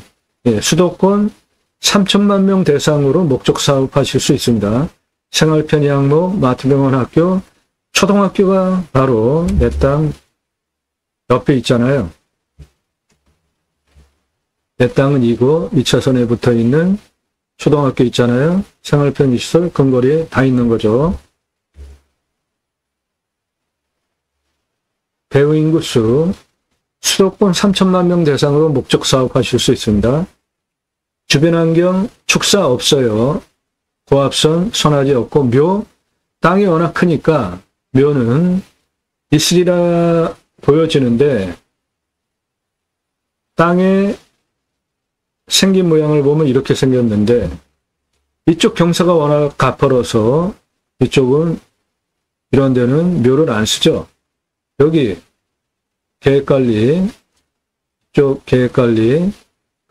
수도권 3천만 명 대상으로 목적 사업하실 수 있습니다. 생활편의 항목 마트병원 학교 초등학교가 바로 내 땅 옆에 있잖아요. 내 땅은 이고 2차선에 붙어 있는 초등학교 있잖아요. 생활편의시설 근거리에 다 있는 거죠. 배후 인구수 수도권 3천만 명 대상으로 목적 사업하실 수 있습니다. 주변 환경 축사 없어요. 고압선, 선화지 없고 묘 땅이 워낙 크니까 묘는 있으리라 보여지는데 땅의 생긴 모양을 보면 이렇게 생겼는데 이쪽 경사가 워낙 가파라서 이쪽은 이런 데는 묘를 안 쓰죠. 여기 계획관리, 이쪽 계획관리,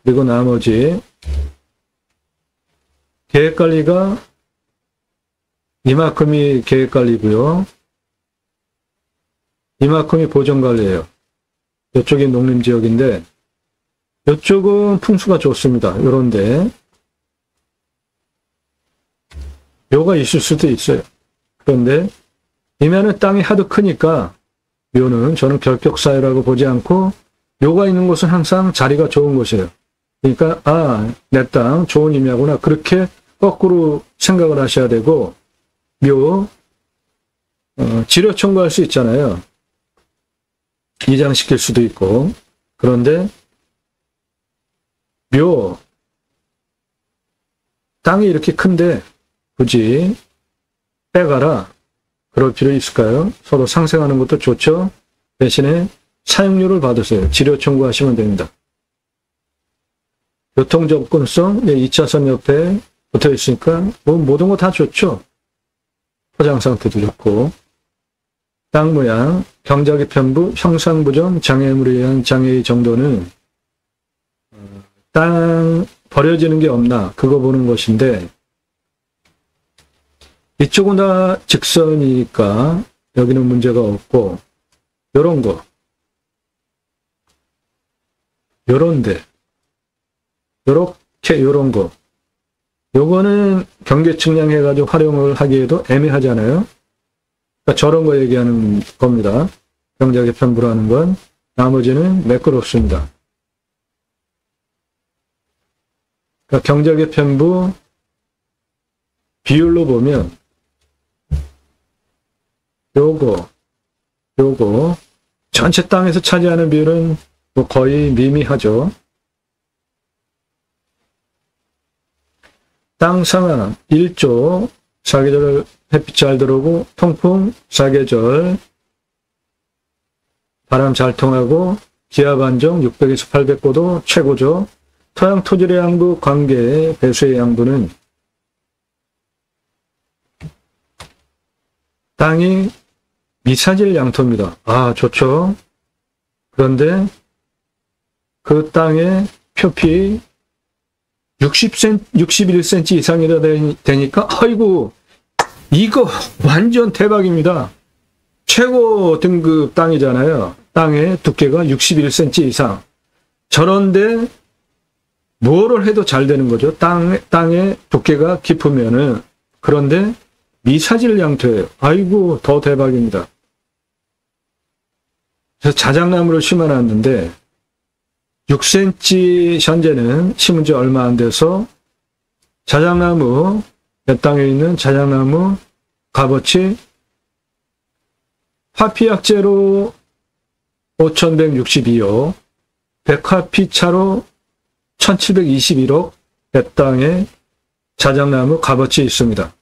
그리고 나머지 계획관리가 이만큼이 계획관리고요. 이만큼이 보전관리예요. 이쪽이 농림지역인데 이쪽은 풍수가 좋습니다. 이런데 묘가 있을 수도 있어요. 그런데 이면은 땅이 하도 크니까 묘는 저는 결격사유라고 보지 않고 묘가 있는 곳은 항상 자리가 좋은 곳이에요. 그러니까 내 땅 좋은 의미하구나. 그렇게 거꾸로 생각을 하셔야 되고 묘 지료 청구할 수 있잖아요. 이장시킬 수도 있고. 그런데 묘 땅이 이렇게 큰데 굳이 빼가라. 그럴 필요 있을까요? 서로 상생하는 것도 좋죠. 대신에 사용료를 받으세요. 지료 청구하시면 됩니다. 교통 접근성, 2차선 옆에 붙어 있으니까 모든 거 다 좋죠. 포장 상태도 좋고. 땅 모양, 경작의 편부, 형상부정, 장애물에 의한 장애의 정도는 땅 버려지는 게 없나 그거 보는 것인데 이쪽은 다 직선이니까 여기는 문제가 없고 요런 거 요런데 요렇게 요런 거 요거는 경계 측량해가지고 활용을 하기에도 애매하잖아요. 그러니까 저런 거 얘기하는 겁니다. 경작의 편부라는 건. 나머지는 매끄럽습니다. 그러니까 경작의 편부 비율로 보면 요거 전체 땅에서 차지하는 비율은 뭐 거의 미미하죠. 땅 상황 1조 사계절 햇빛 잘 들어오고 통풍 사계절 바람 잘 통하고 기압 안정 600에서 800고도 최고죠. 토양 토질의 양부 관계 배수의 양부는 땅이 미사질 양토입니다. 좋죠. 그런데 그 땅의 표피 61cm 이상이 되니까 아이고 이거 완전 대박입니다. 최고 등급 땅이잖아요. 땅의 두께가 61cm 이상. 저런데 뭐를 해도 잘 되는 거죠. 땅의 두께가 깊으면은. 그런데 미사질 양토예요. 아이고 더 대박입니다. 그래서 자작나무를 심어놨는데 6cm 현재는 심은 지 얼마 안 돼서 자작나무 내 땅에 있는 자작나무 값어치 화피약재로 5,162억 100화피차로 1,721억 내 땅에 자작나무 값어치 있습니다.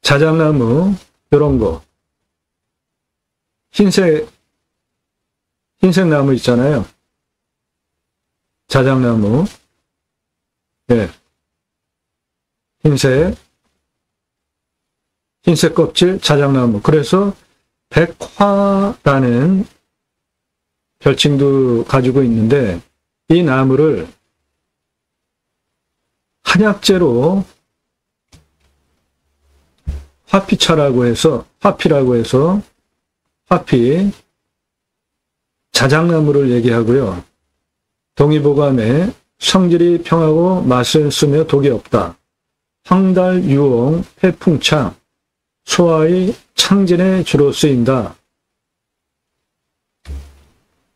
자작나무 이런 거 흰색 나무 있잖아요. 자작나무 흰색 껍질 자작나무. 그래서 백화라는 별칭도 가지고 있는데 이 나무를 한약재로 화피차라고 해서 화피 자작나무를 얘기하고요. 동의보감에 성질이 평하고 맛을 쓰며 독이 없다. 황달, 유홍, 해풍창, 소화의 창진에 주로 쓰인다.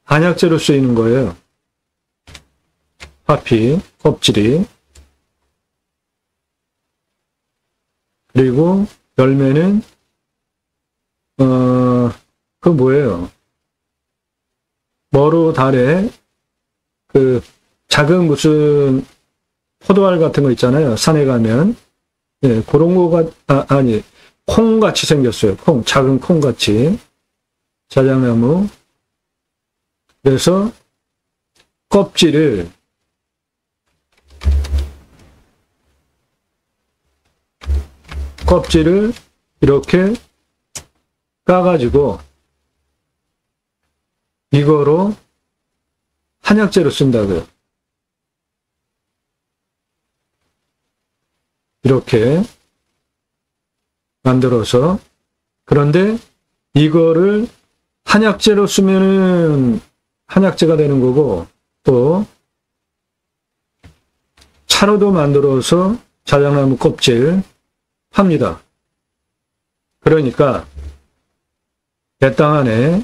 한약재로 쓰이는 거예요. 화피, 껍질이. 그리고 열매는 그 뭐예요? 머루 달에 그 작은 무슨 포도알 같은 거 있잖아요. 산에 가면 그런 거가 아니 콩같이 생겼어요. 작은 콩같이 자작나무. 그래서 껍질을 이렇게 까가지고 이거로 한약재로 쓴다고요. 이렇게 만들어서. 그런데 이거를 한약재로 쓰면은 한약재가 되는 거고 또 차로도 만들어서 자작나무 껍질 팝니다. 그러니까 내 땅 안에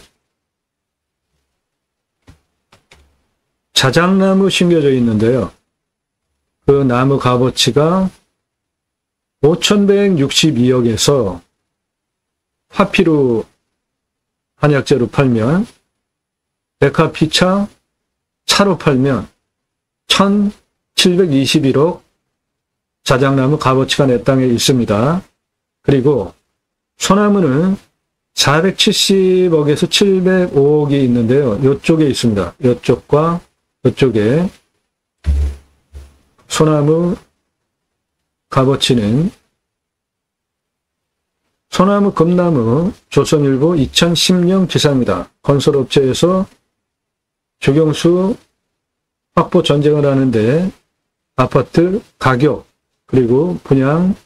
자작나무 심겨져 있는데요. 그 나무 값어치가 5,162억에서 화피로 한약재로 팔면, 백화피차 차로 팔면 1,721억 자작나무 값어치가 내 땅에 있습니다. 그리고 소나무는 470억에서 705억이 있는데요. 이쪽에 있습니다. 이쪽과 이쪽에 소나무 값어치는 소나무, 금나무, 조선일보 2010년 기사입니다. 건설업체에서 조경수 확보 전쟁을 하는데 아파트 가격 그리고 분양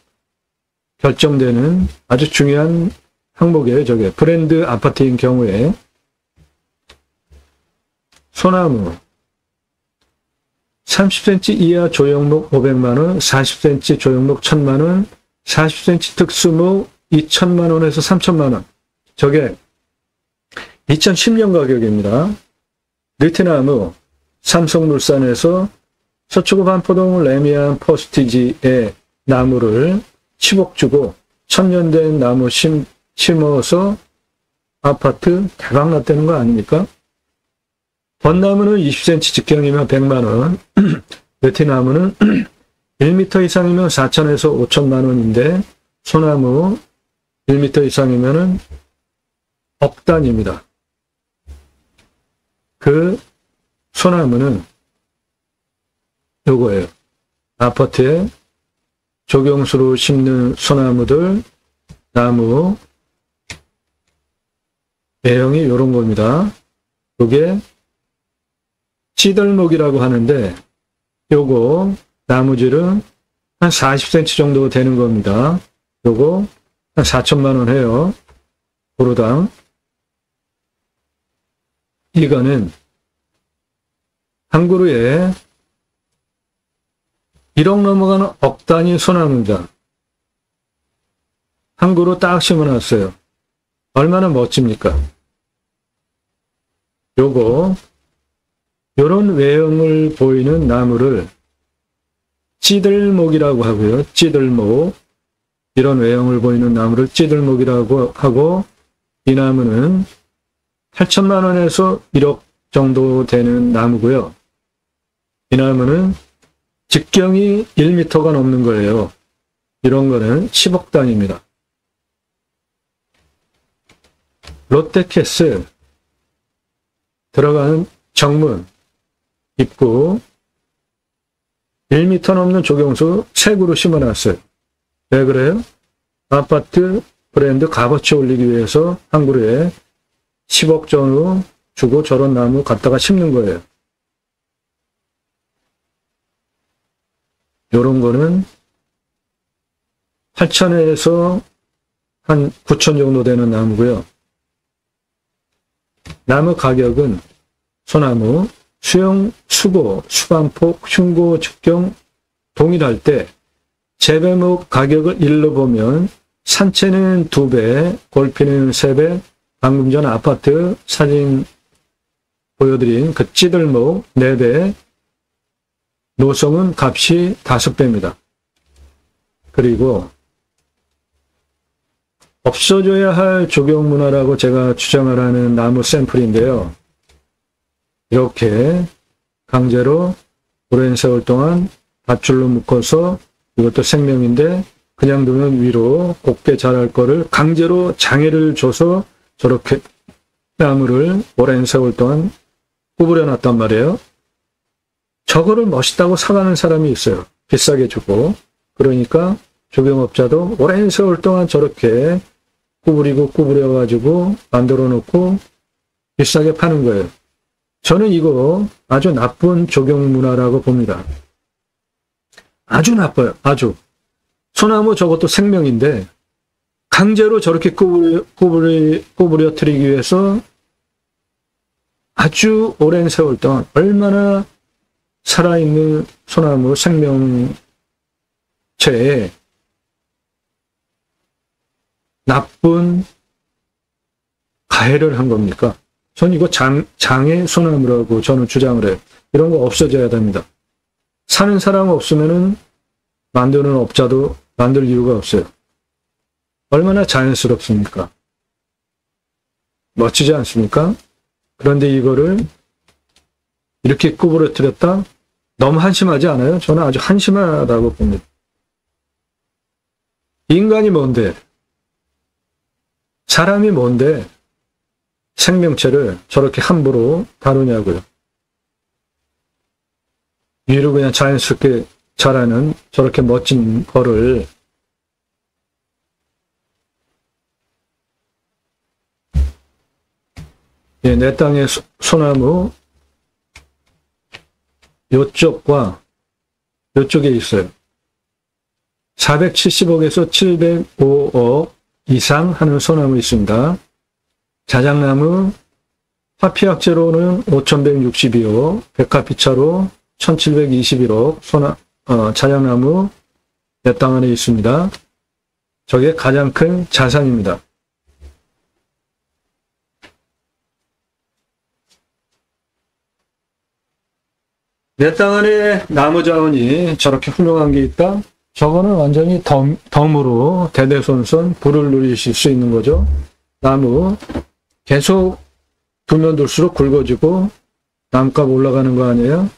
결정되는 아주 중요한 항목이에요. 저게 브랜드 아파트인 경우에 소나무 30cm 이하 조형목 500만원, 40cm 조형목 1000만원, 40cm 특수목 2,000만원에서 3,000만원. 저게 2010년 가격입니다. 느티나무 삼성물산에서 서초구 반포동 레미안 퍼스티지의 나무를 10억 주고 1000년 된 나무 심어서 아파트 대박 났다는 거 아닙니까? 벚나무는 20cm 직경이면 100만원, 느티나무는 1m 이상이면 4,000에서 5,000만 원인데 소나무 1m 이상이면 억 단위입니다. 그 소나무는 요거예요. 아파트에 조경수로 심는 소나무들, 나무 외형이 요런 겁니다. 요게 찌들목이라고 하는데 요거 나무질은 한 40cm 정도 되는 겁니다. 요거 한 4,000만 원 해요. 고로당. 이거는 한 그루에 1억 넘어가는 억 단위 소나무입니다. 한 그루 딱 심어놨어요. 얼마나 멋집니까? 요거 요런 외형을 보이는 나무를 찌들목이라고 하고요. 찌들목. 이런 외형을 보이는 나무를 찌들목이라고 하고 이 나무는 8천만 원에서 1억 정도 되는 나무고요. 이 나무는 직경이 1m가 넘는 거예요. 이런 거는 10억 단위입니다. 롯데캐슬 들어가는 정문 입구 1m 넘는 조경수 새 그루 심어놨어요. 왜 그래요? 아파트 브랜드 값어치 올리기 위해서 한 그루에 10억 정도 주고 저런 나무 갖다가 심는 거예요. 요런 거는 8천에서 한 9천 정도 되는 나무고요. 나무 가격은 소나무, 수영, 수고, 수반폭, 흉고, 직경 동일할 때 재배목 가격을 일러 보면 산채는 2배, 골피는 3배, 방금 전 아파트 사진 보여드린 그 찌들목 4배, 노성은 값이 5배입니다. 그리고 없어져야 할 조경문화라고 제가 주장을 하는 나무 샘플인데요. 이렇게 강제로 오랜 세월 동안 밧줄로 묶어서 이것도 생명인데 그냥 두면 위로 곱게 자랄 거를 강제로 장애를 줘서 저렇게 나무를 오랜 세월 동안 구부려 놨단 말이에요. 저거를 멋있다고 사가는 사람이 있어요. 비싸게 주고. 그러니까 조경업자도 오랜 세월 동안 저렇게 구부려가지고 만들어 놓고 비싸게 파는 거예요. 저는 이거 아주 나쁜 조경문화라고 봅니다. 아주 나빠요. 아주. 소나무 저것도 생명인데 강제로 저렇게 구부려뜨리기 위해서 아주 오랜 세월 동안 얼마나 살아있는 소나무 생명체에 나쁜 가해를 한 겁니까? 전 이거 장애 소나무라고 저는 주장을 해요. 이런 거 없어져야 됩니다. 사는 사람 없으면은 만드는 업자도 만들 이유가 없어요. 얼마나 자연스럽습니까? 멋지지 않습니까? 그런데 이거를 이렇게 구부러뜨렸다? 너무 한심하지 않아요? 저는 아주 한심하다고 봅니다. 인간이 뭔데? 사람이 뭔데? 생명체를 저렇게 함부로 다루냐고요. 위로 그냥 자연스럽게 자라는 저렇게 멋진 거를 예, 내 땅의 소나무 요쪽과 요쪽에 있어요. 470억에서 705억 이상 하는 소나무 있습니다. 자작나무 화피약재로는 5162억, 백화피차로 1721억 자작나무 내 땅 안에 있습니다. 저게 가장 큰 자산입니다. 내 땅 안에 나무 자원이 저렇게 훌륭한 게 있다? 저거는 완전히 덤으로 대대손손 불을 누리실 수 있는 거죠. 나무 계속 두면 둘수록 굵어지고 나무값 올라가는 거 아니에요?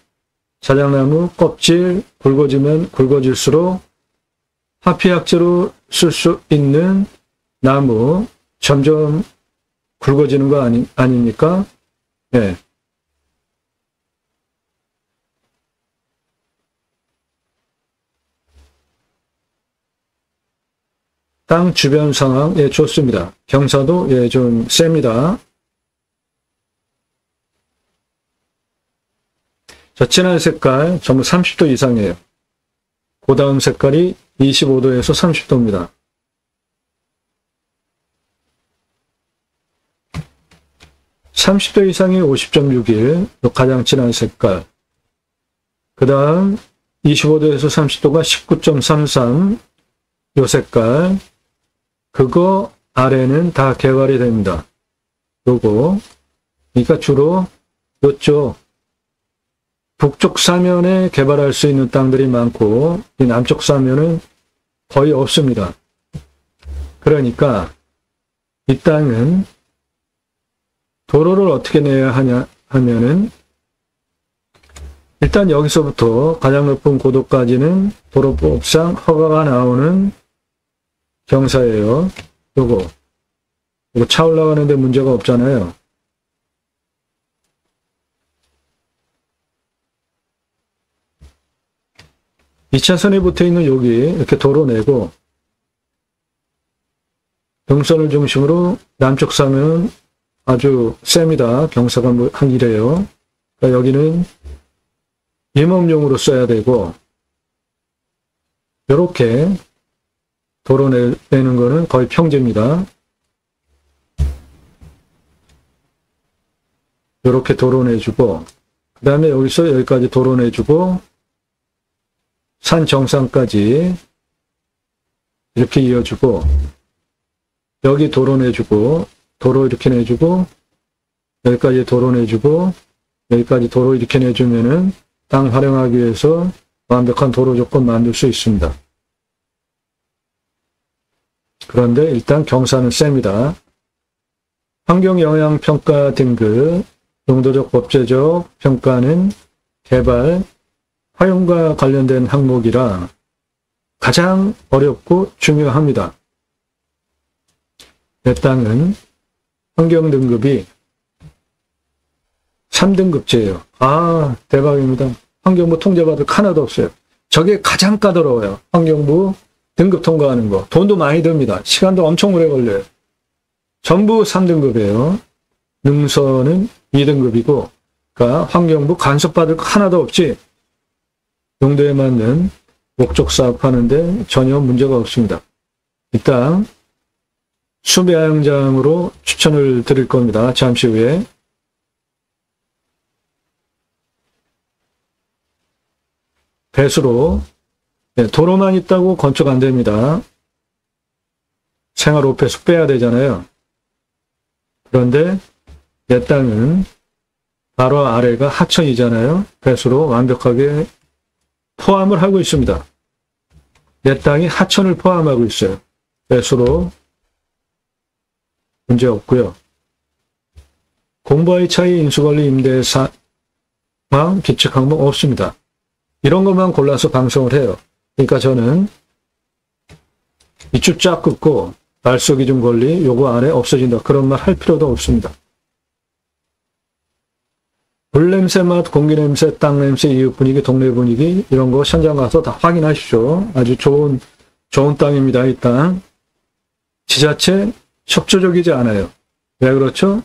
자작나무 껍질 굵어지면 굵어질수록 화피약재로 쓸 수 있는 나무 점점 굵어지는 거 아닙니까? 네. 땅 주변 상황, 예, 좋습니다. 경사도, 예, 좀 셉니다. 자, 진한 색깔, 전부 30도 이상이에요. 그 다음 색깔이 25도에서 30도입니다. (30도) 이상이 50.61, 가장 진한 색깔. 그 다음 25도에서 30도가 19.33, 요 색깔. 그거 아래는 다 개발이 됩니다. 요거. 그러니까 주로 요쪽 북쪽 사면에 개발할 수 있는 땅들이 많고 이 남쪽 사면은 거의 없습니다. 그러니까 이 땅은 도로를 어떻게 내야 하냐 하면은 일단 여기서부터 가장 높은 고도까지는 도로법상 허가가 나오는 경사예요. 요거 차 올라가는데 문제가 없잖아요. 이 차선에 붙어있는 여기 이렇게 도로 내고 경선을 중심으로 남쪽 사면은 아주 셉니다. 경사가 한 이래요. 그러니까 여기는 임업용으로 써야 되고 이렇게 도로 내는 거는 거의 평지입니다. 이렇게 도로 내주고 그 다음에 여기서 여기까지 도로 내주고 산 정상까지 이렇게 이어주고 여기 도로 내주고 도로 이렇게 내주고 여기까지 도로 내주고 여기까지 도로 이렇게 내주면은 땅 활용하기 위해서 완벽한 도로 조건 만들 수 있습니다. 그런데 일단 경사는 셉니다. 환경영향평가 등급, 용도적 법제적 평가는 개발, 화용과 관련된 항목이라 가장 어렵고 중요합니다. 내 땅은 환경등급이 3등급제예요. 아, 대박입니다. 환경부 통제받을 거 하나도 없어요. 저게 가장 까다로워요. 환경부 등급 통과하는 거. 돈도 많이 듭니다. 시간도 엄청 오래 걸려요. 전부 3등급이에요. 능선은 2등급이고, 그러니까 환경부 간섭받을 거 하나도 없지. 용도에 맞는 목적 사업하는데 전혀 문제가 없습니다. 일단 수배양장으로 추천을 드릴 겁니다. 잠시 후에. 배수로, 네, 도로만 있다고 건축 안 됩니다. 생활 오폐수 빼야 되잖아요. 그런데 내 땅은 바로 아래가 하천이잖아요. 배수로 완벽하게 포함을 하고 있습니다. 내 땅이 하천을 포함하고 있어요. 배수로 문제 없고요. 공부와의 차이, 인수관리, 임대사항, 규칙 항목 없습니다. 이런 것만 골라서 방송을 해요. 그러니까 저는 이쪽 쫙 긋고 말소기준 권리 요거 안에 없어진다. 그런 말 할 필요도 없습니다. 불냄새, 맛, 공기 냄새, 땅 냄새, 이웃 분위기, 동네 분위기 이런 거 현장 가서 다 확인하십시오. 아주 좋은 땅입니다. 이 땅. 지자체 협조적이지 않아요. 왜 그렇죠?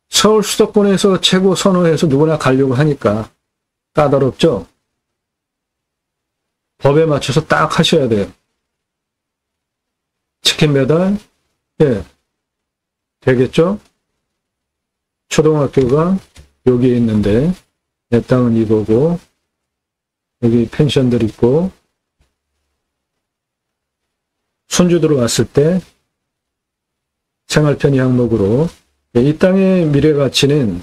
서울 수도권에서 최고 선호해서 누구나 가려고 하니까 까다롭죠? 법에 맞춰서 딱 하셔야 돼요. 치킨 배달, 예, 되겠죠? 초등학교가 여기에 있는데 내 땅은 이거고 여기 펜션들 있고 손주 들어왔을 때 생활 편의 항목으로 이 땅의 미래 가치는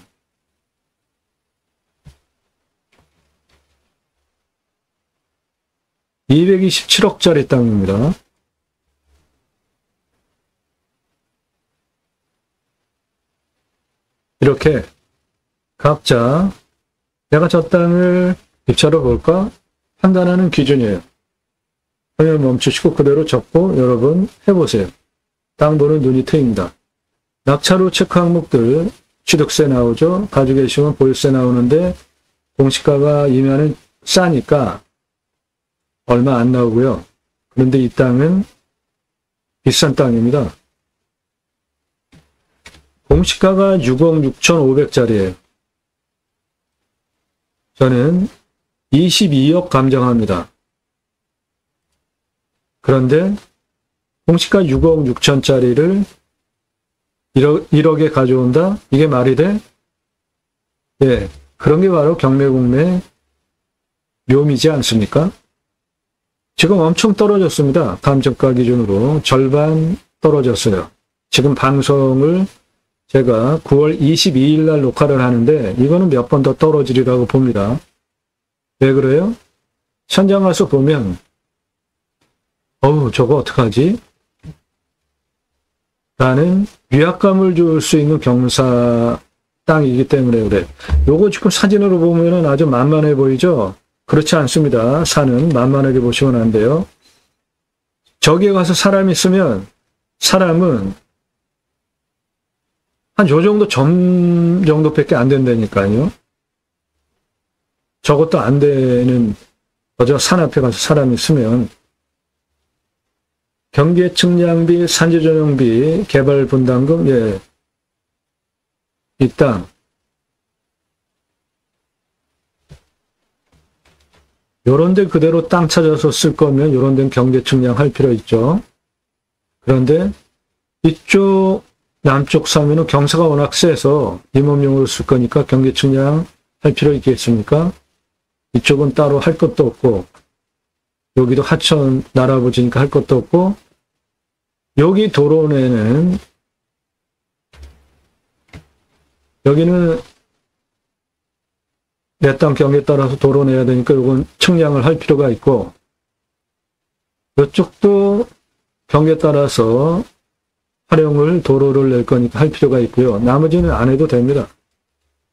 (227억짜리) 땅입니다. 이렇게 각자 내가 저 땅을 입찰로 볼까 판단하는 기준이에요. 화면 멈추시고 그대로 적고 여러분 해보세요. 땅 보는 눈이 트입니다. 낙찰후 체크 항목들 취득세 나오죠. 가지고 계시면 보유세 나오는데 공시가가 이면은 싸니까 얼마 안 나오고요. 그런데 이 땅은 비싼 땅입니다. 공시가가 6억 6,500짜리예요. 저는 22억 감정합니다. 그런데 공시가 6억 6천짜리를 1억에 가져온다? 이게 말이 돼? 예, 그런 게 바로 경매공매 묘미지 않습니까? 지금 엄청 떨어졌습니다. 감정가 기준으로 절반 떨어졌어요. 지금 방송을 제가 9월 22일 날 녹화를 하는데 이거는 몇 번 더 떨어지리라고 봅니다. 왜 그래요? 현장 가서 보면 저거 어떡하지? 라는 위압감을 줄 수 있는 경사 땅이기 때문에 그래. 요거 지금 사진으로 보면은 아주 만만해 보이죠? 그렇지 않습니다. 산은 만만하게 보시면 안 돼요. 저기에 가서 사람이 있으면 사람은 한 요 정도 점 정도밖에 안 된다니까요. 저것도 안 되는 거죠. 산 앞에 가서 사람이 있으면. 경계 측량비, 산지 전용비, 개발 분담금, 예. 이 땅. 요런 데 그대로 땅 찾아서 쓸 거면 요런 데는 경계 측량할 필요 있죠. 그런데 이쪽 남쪽 사면은 경사가 워낙 세서 임업용으로 쓸 거니까 경계 측량 할 필요 있겠습니까? 이쪽은 따로 할 것도 없고 여기도 하천 날아보지니까 할 것도 없고 여기 도로내는 여기는 내 땅 경계에 따라서 도로 내야 되니까 이건 측량을 할 필요가 있고 이쪽도 경계에 따라서 활용을 도로를 낼 거니까 할 필요가 있고요. 나머지는 안 해도 됩니다.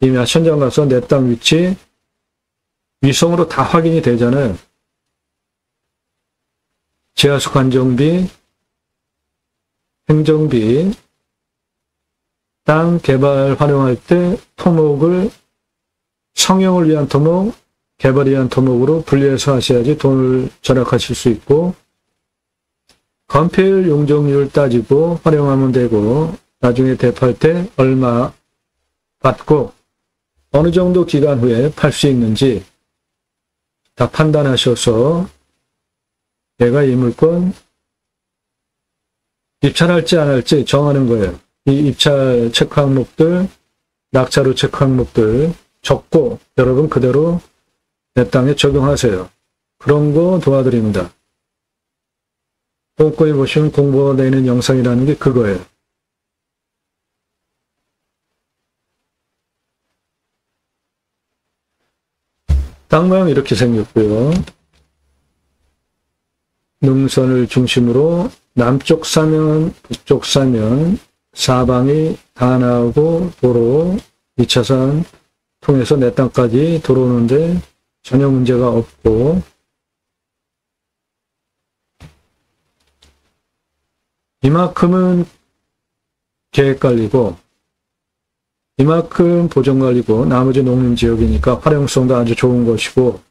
이미 현장 가서 내 땅 위치 위성으로 다 확인이 되잖아요. 지하수 관정비, 행정비, 땅 개발 활용할 때 토목을 성형을 위한 토목, 개발을 위한 토목으로 분리해서 하셔야지 돈을 절약하실 수 있고 건폐율 용적률 따지고 활용하면 되고 나중에 대파할 때 얼마 받고 어느 정도 기간 후에 팔 수 있는지 다 판단하셔서 내가 이 물건 입찰할지 안 할지 정하는 거예요. 이 입찰 체크 항목들, 낙찰후 체크 항목들 적고 여러분 그대로 내 땅에 적용하세요. 그런 거 도와드립니다. 꼼꼼히 보시면 공부가 되는 영상이라는 게 그거예요. 땅 모양 이렇게 생겼고요. 능선을 중심으로 남쪽 사면, 북쪽 사면, 사방이 다 나오고 도로 2차선 통해서 내 땅까지 들어오는데 전혀 문제가 없고, 이만큼은 계획관리고 이만큼 보전관리고 나머지 농림지역이니까 활용성도 아주 좋은 것이고,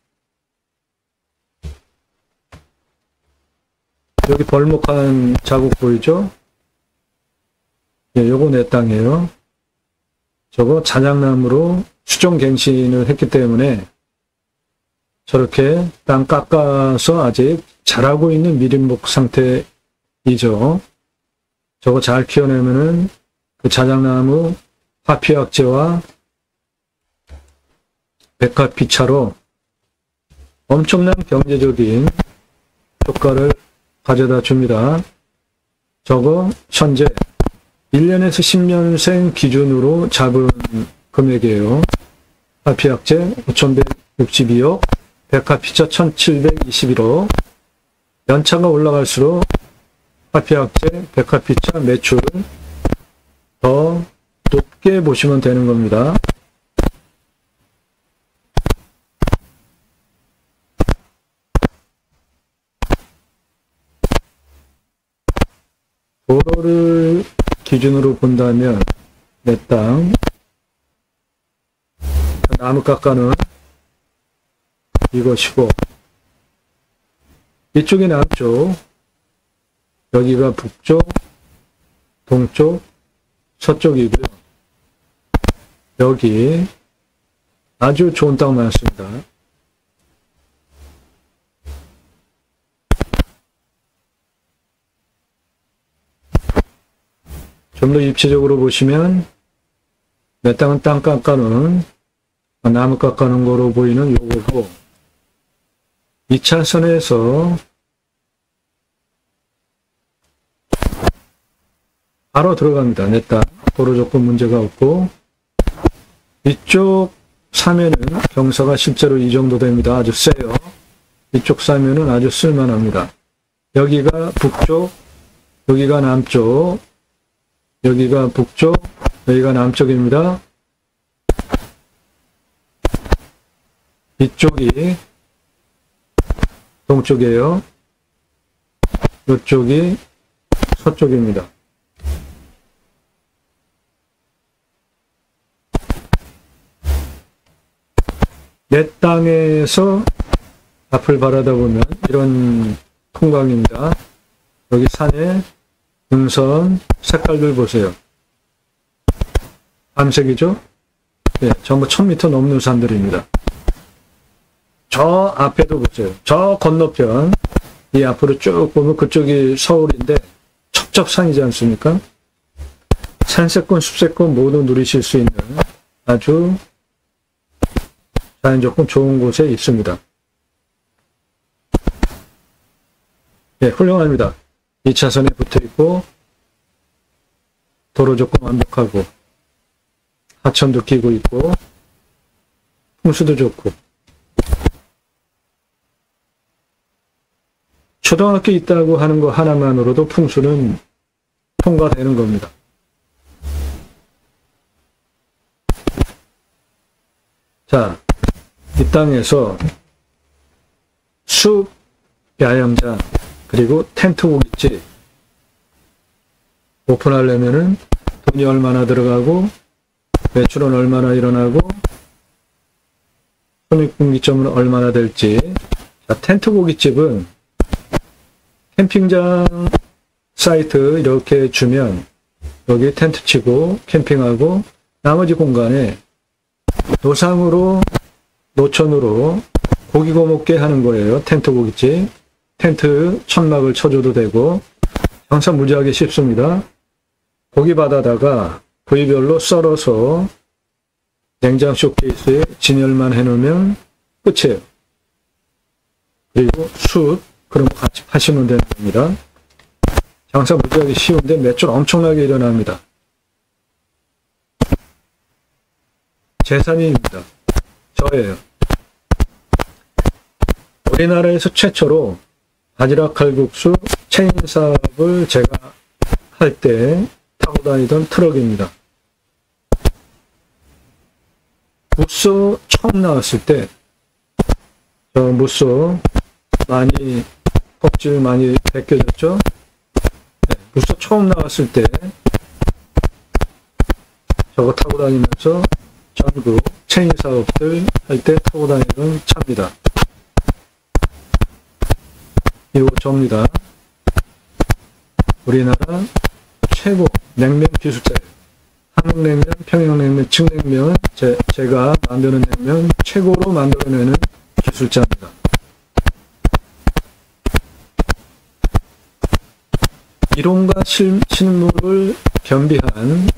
여기 벌목한 자국 보이죠? 예, 요거 내 땅이에요. 저거 자작나무로 수종갱신을 했기 때문에 저렇게 땅 깎아서 아직 자라고 있는 미린목 상태이죠. 저거 잘 키워내면은 그 자작나무 화피약재와 백합비차로 엄청난 경제적인 효과를 가져다 줍니다. 저거 현재 1년에서 10년생 기준으로 잡은 금액이에요. 화피약재 5,162억, 백합비차 1,721억. 연차가 올라갈수록 화피약재, 백합비차 매출 더 높게 보시면 되는 겁니다. 도로를 기준으로 본다면 내 땅, 나무 깎아는 이것이고, 이쪽이 남쪽, 여기가 북쪽, 동쪽, 서쪽이고요. 여기 아주 좋은 땅 많습니다. 좀 더 입체적으로 보시면 내 땅은 땅 깎아는 나무 깎아는 거로 보이는 요거고, 2차선에서 바로 들어갑니다. 내 땅 도로 조건 문제가 없고, 이쪽 사면은 경사가 실제로 이 정도 됩니다. 아주 세요. 이쪽 사면은 아주 쓸만합니다. 여기가 북쪽, 여기가 남쪽, 여기가 북쪽, 여기가 남쪽입니다. 이쪽이 동쪽이에요. 이쪽이 서쪽입니다. 내 땅에서 앞을 바라다보면 이런 풍광입니다. 여기 산에 능선 색깔들 보세요. 밤색이죠? 네, 전부 1000m 넘는 산들입니다. 저 앞에도 보세요. 저 건너편, 이 앞으로 쭉 보면 그쪽이 서울인데 첩첩산이지 않습니까? 산세권, 숲세권 모두 누리실 수 있는 아주 자연조건 좋은 곳에 있습니다. 네, 훌륭합니다. 2차선에 붙어있고 도로 조건 완벽하고 하천도 끼고 있고 풍수도 좋고, 초등학교 있다고 하는 거 하나만으로도 풍수는 통과되는 겁니다. 자, 이 땅에서 숲 야영장 그리고 텐트 고깃집 오픈하려면은 돈이 얼마나 들어가고 매출은 얼마나 일어나고 손익분기점은 얼마나 될지. 자, 텐트 고깃집은 캠핑장 사이트 이렇게 주면 여기 텐트 치고 캠핑하고 나머지 공간에 노상으로 노천으로 고기 구워 먹게 하는 거예요. 텐트 고깃집. 텐트 천막을 쳐줘도 되고 장사 무지하게 쉽습니다. 고기 받아다가 부위별로 썰어서 냉장 쇼케이스에 진열만 해놓으면 끝이에요. 그리고 숯 그런 거 같이 파시면 되는 겁니다. 장사 무지하게 쉬운데 매출 엄청나게 일어납니다. 재산입니다. 저예요. 우리나라에서 최초로 바지락 칼국수 체인 사업을 제가 할 때 타고 다니던 트럭입니다. 무쏘 처음 나왔을 때, 저 무쏘 많이, 껍질 많이 벗겨졌죠? 네, 무쏘 처음 나왔을 때, 저거 타고 다니면서 전국 체인 사업들 할 때 타고 다니던 차입니다. 이거 접니다. 우리나라 최고 냉면 기술자예요. 한국냉면, 평양냉면, 칡냉면, 제가 만드는 냉면 최고로 만들어내는 기술자입니다. 이론과 실물을 겸비한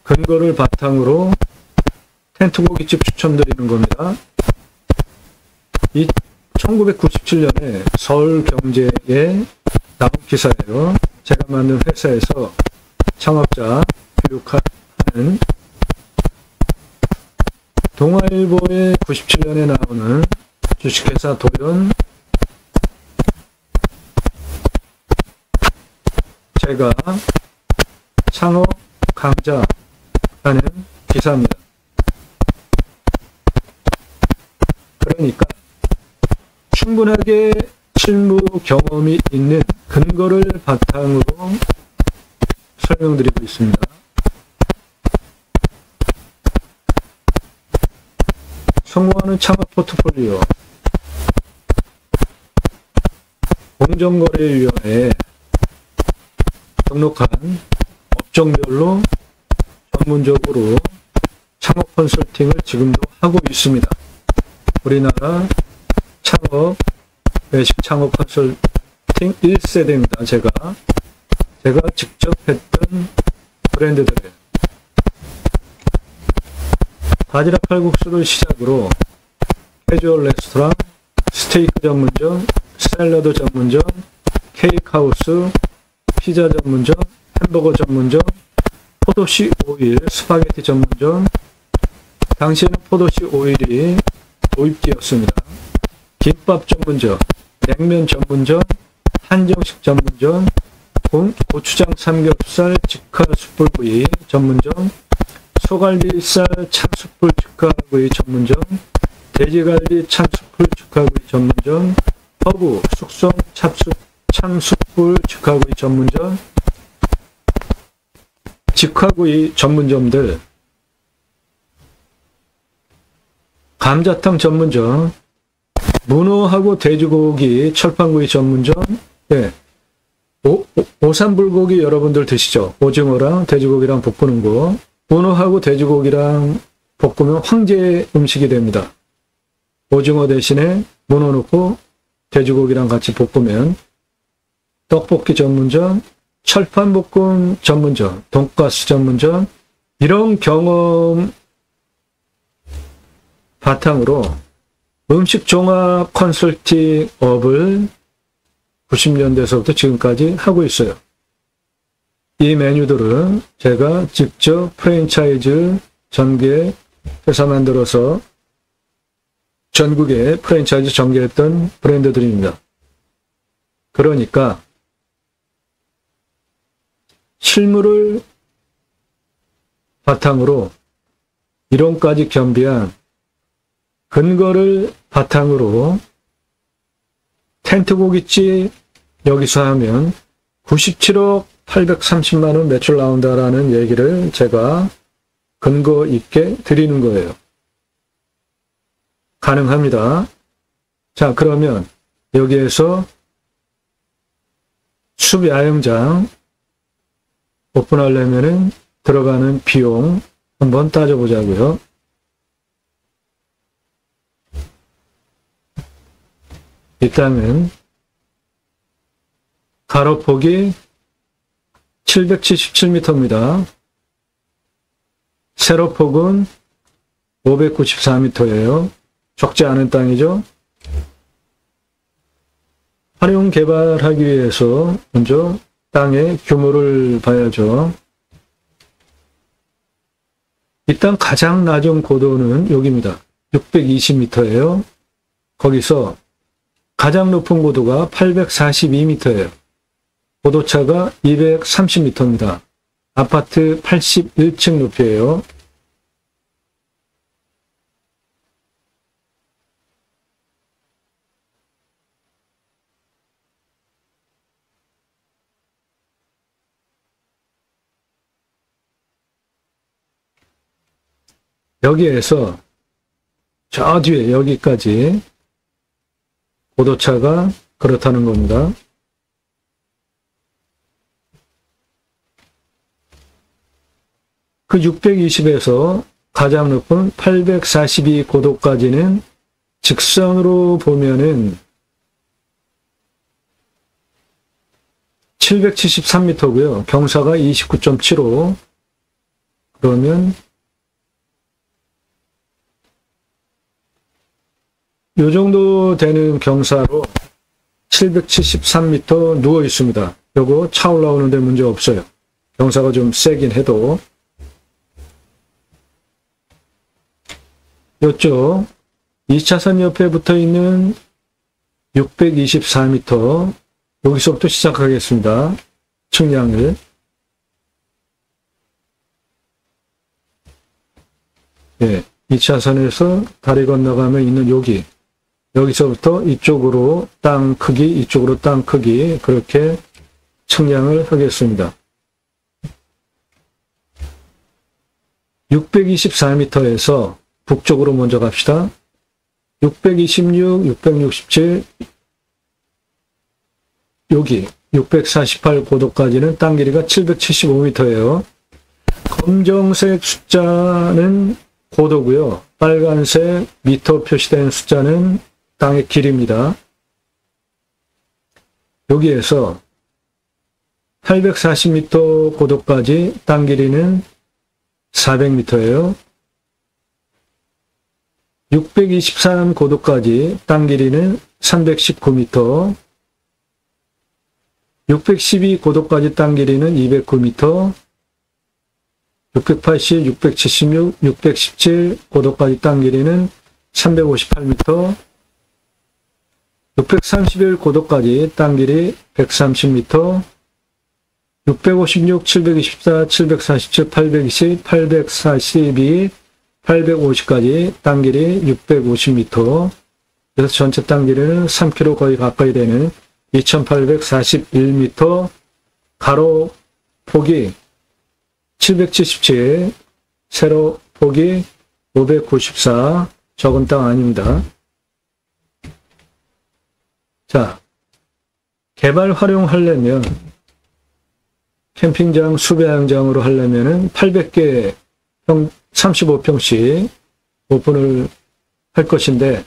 근거를 바탕으로 텐트고깃집 추천드리는 겁니다. 이 1997년에 서울경제에 나온 기사예요. 제가 만든 회사에서 창업자 교육하는 동아일보에 97년에 나오는 주식회사 도연, 제가 창업 강좌하는 기사입니다. 그러니까 충분하게 실무 경험이 있는 근거를 바탕으로 설명드리고 있습니다. 성공하는 창업 포트폴리오, 공정거래위원회에 등록한 업종별로 전문적으로 창업 컨설팅을 지금도 하고 있습니다. 우리나라 창업, 외식 창업 컨설팅 1세대입니다. 제가 직접 했던 브랜드들이에요. 바지락 칼국수를 시작으로 캐주얼 레스토랑, 스테이크 전문점, 샐러드 전문점, 케이크하우스, 피자 전문점, 햄버거 전문점, 포도씨 오일, 스파게티 전문점, 당시에는 포도씨 오일이 도입되었습니다. 김밥 전문점, 냉면 전문점, 한정식 전문점, 고추장 삼겹살 직화 숯불구이 전문점, 소갈비살 참숯불 직화구이 전문점, 돼지갈비 참숯불 직화구이 전문점, 허브 숙성 참숯불 직화구이 전문점, 직화구이 전문점들, 감자탕 전문점, 문어하고 돼지고기 철판구이 전문점, 네. 오삼불고기 여러분들 드시죠? 오징어랑 돼지고기랑 볶는 거. 문어하고 돼지고기랑 볶으면 황제 음식이 됩니다. 오징어 대신에 문어 넣고 돼지고기랑 같이 볶으면 떡볶이 전문점, 철판볶음 전문점, 돈가스 전문점, 이런 경험 바탕으로 음식 종합 컨설팅 업을 90년대서부터 지금까지 하고 있어요. 이 메뉴들은 제가 직접 프랜차이즈 전개 회사 만들어서 전국에 프랜차이즈 전개했던 브랜드들입니다. 그러니까 실물을 바탕으로 이론까지 겸비한 근거를 바탕으로 텐트고깃집 여기서 하면 97억 830만 원 매출 나온다라는 얘기를 제가 근거 있게 드리는 거예요. 가능합니다. 자, 그러면 여기에서 숲 야영장 오픈하려면은 들어가는 비용 한번 따져보자고요. 일단은 가로폭이 777m입니다. 세로폭은 594m예요. 적지 않은 땅이죠. 활용 개발하기 위해서 먼저 땅의 규모를 봐야죠. 일단 가장 낮은 고도는 여기입니다. 620m예요. 거기서 가장 높은 고도가 842m예요. 고도차가 230m입니다. 아파트 81층 높이에요. 여기에서 저 뒤에 여기까지 고도차가 그렇다는 겁니다. 그 620에서 가장 높은 842 고도까지는 직선으로 보면은 773m고요. 경사가 29.75. 그러면 요 정도 되는 경사로 773m 누워 있습니다. 요거 차 올라오는데 문제 없어요. 경사가 좀 세긴 해도. 요쪽 2차선 옆에 붙어 있는 624m, 여기서부터 시작하겠습니다. 측량을. 예, 2차선에서 다리 건너가면 있는 여기서부터 이쪽으로 땅 크기, 이쪽으로 땅 크기, 그렇게 측량을 하겠습니다. 624m에서 북쪽으로 먼저 갑시다. 626, 667, 여기 648 고도까지는 땅 길이가 775m예요. 검정색 숫자는 고도고요. 빨간색 미터 표시된 숫자는 땅의 길이입니다. 여기에서 840m 고도까지 땅 길이는 400m예요. 623 고도까지 땅 길이는 319m, 612 고도까지 땅 길이는 209m, 680, 676, 617 고도까지 땅 길이는 358m, 631 고도까지 땅 길이 130m, 656, 724, 747, 820, 842, 850까지 땅 길이 650m, 그래서 전체 땅 길이는 3km 거의 가까이 되는 2841m, 가로 폭이 777, 세로 폭이 594, 적은 땅 아닙니다. 자, 개발 활용하려면 캠핑장 수배양장으로 하려면은 800개 35평씩 오픈을 할 것인데,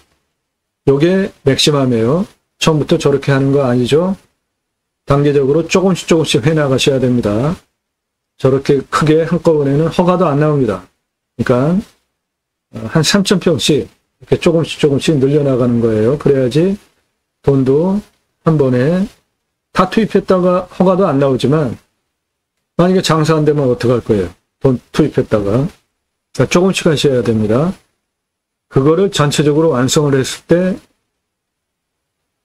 요게 맥시멈이에요. 처음부터 저렇게 하는 거 아니죠? 단계적으로 조금씩 해나가셔야 됩니다. 저렇게 크게 한꺼번에는 허가도 안 나옵니다. 그러니까 한 3,000평씩 이렇게 조금씩 늘려나가는 거예요. 그래야지 돈도 한 번에 다 투입했다가 허가도 안 나오지만, 만약에 장사 안 되면 어떡할 거예요? 돈 투입했다가. 그러니까 조금씩 하셔야 됩니다. 그거를 전체적으로 완성을 했을 때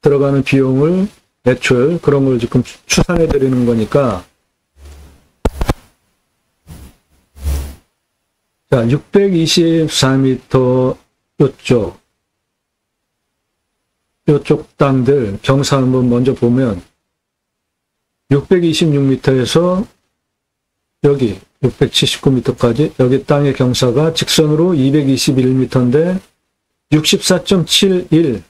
들어가는 비용을, 매출, 그런 걸 지금 추산해 드리는 거니까. 자, 624m 요쪽 땅들 경사 한번 먼저 보면 626m에서 여기 679m까지 여기 땅의 경사가 직선으로 221m인데 64.71,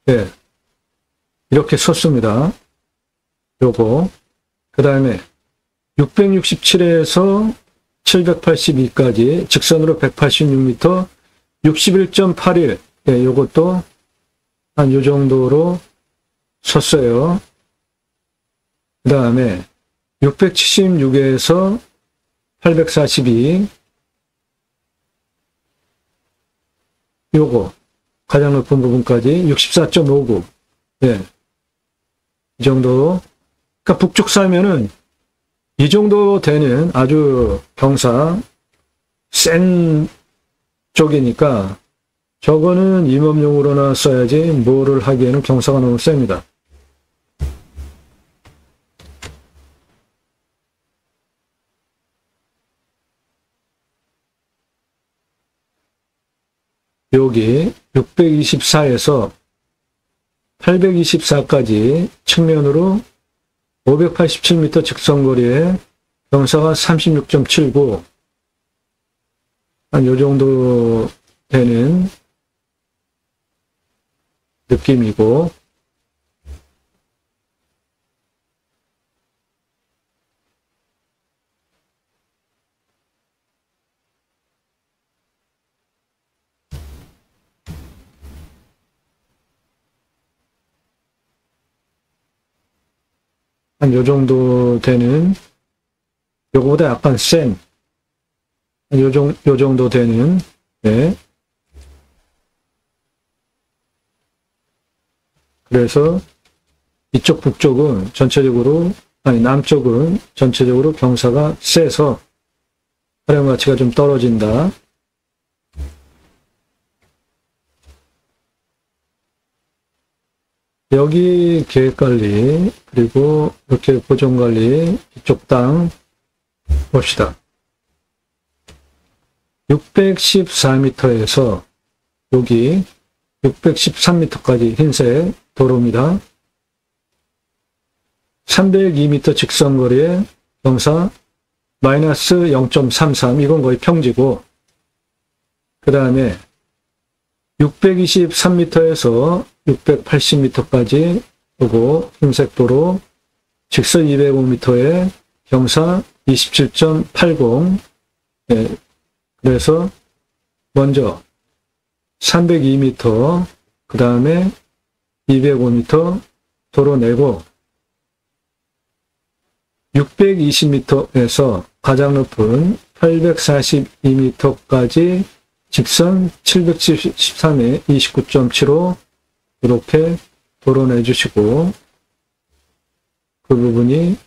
예, 이렇게 섰습니다. 요거. 그 다음에 667에서 782까지 직선으로 186m, 61.81, 예, 요것도 한 요 정도로 섰어요. 그 다음에 676에서 842, 요거 가장 높은 부분까지 64.59, 예, 이 정도. 그러니까 북쪽 살면은 이 정도 되는 아주 경사 센 북쪽이니까 저거는 임업용으로나 써야지 뭐를 하기에는 경사가 너무 셉니다. 여기 624에서 824까지 측면으로 587m 직선거리에 경사가 36.79, 한 요 정도 되는 느낌이고, 한 요 정도 되는, 요거보다 약간 센, 요 정도 되는, 네. 그래서 이쪽 북쪽은 전체적으로, 남쪽은 전체적으로 경사가 세서 촬영 가치가 좀 떨어진다. 여기 계획관리, 그리고 이렇게 보존관리, 이쪽 땅 봅시다. 614m에서 여기 613m까지 흰색 도로입니다. 302m 직선거리에 경사 마이너스 0.33, 이건 거의 평지고, 그 다음에 623m에서 680m까지 오고 흰색 도로 직선 205m에 경사 27.80. 네. 그래서 먼저 302m, 그 다음에 205m 도로 내고 620m에서 가장 높은 842m까지 직선 773에 29.75 이렇게 도로 내주시고, 그 부분이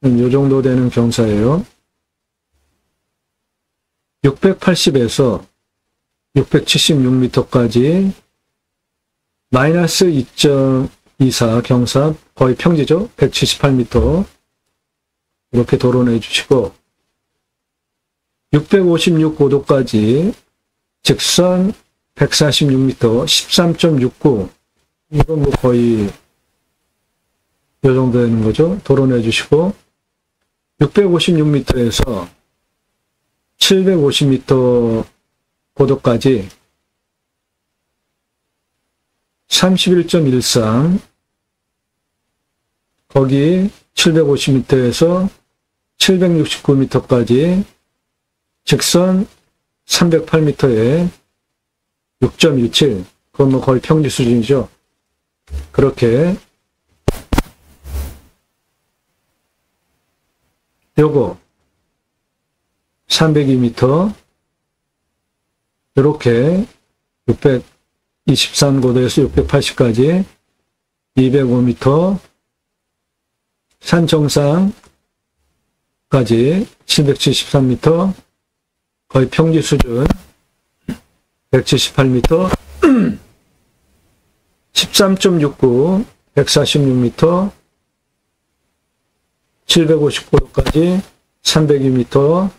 이 정도 되는 경사예요. 680에서 676m까지 마이너스 2.24 경사, 거의 평지죠. 178m 이렇게 도로 내주시고, 656고도까지 직선 146m 13.69, 이건 뭐 거의 요 정도 되는 거죠. 도로 내주시고, 656m에서 750m 고도까지 31.13, 거기 750m에서 769m까지 직선 308m에 6.17, 그건 뭐 거의 평지 수준이죠. 그렇게 요거 302m 이렇게 623고도에서 680까지 205m 산 정상까지 773m 거의 평지 수준 178m 13.69 146m 750고도까지 302m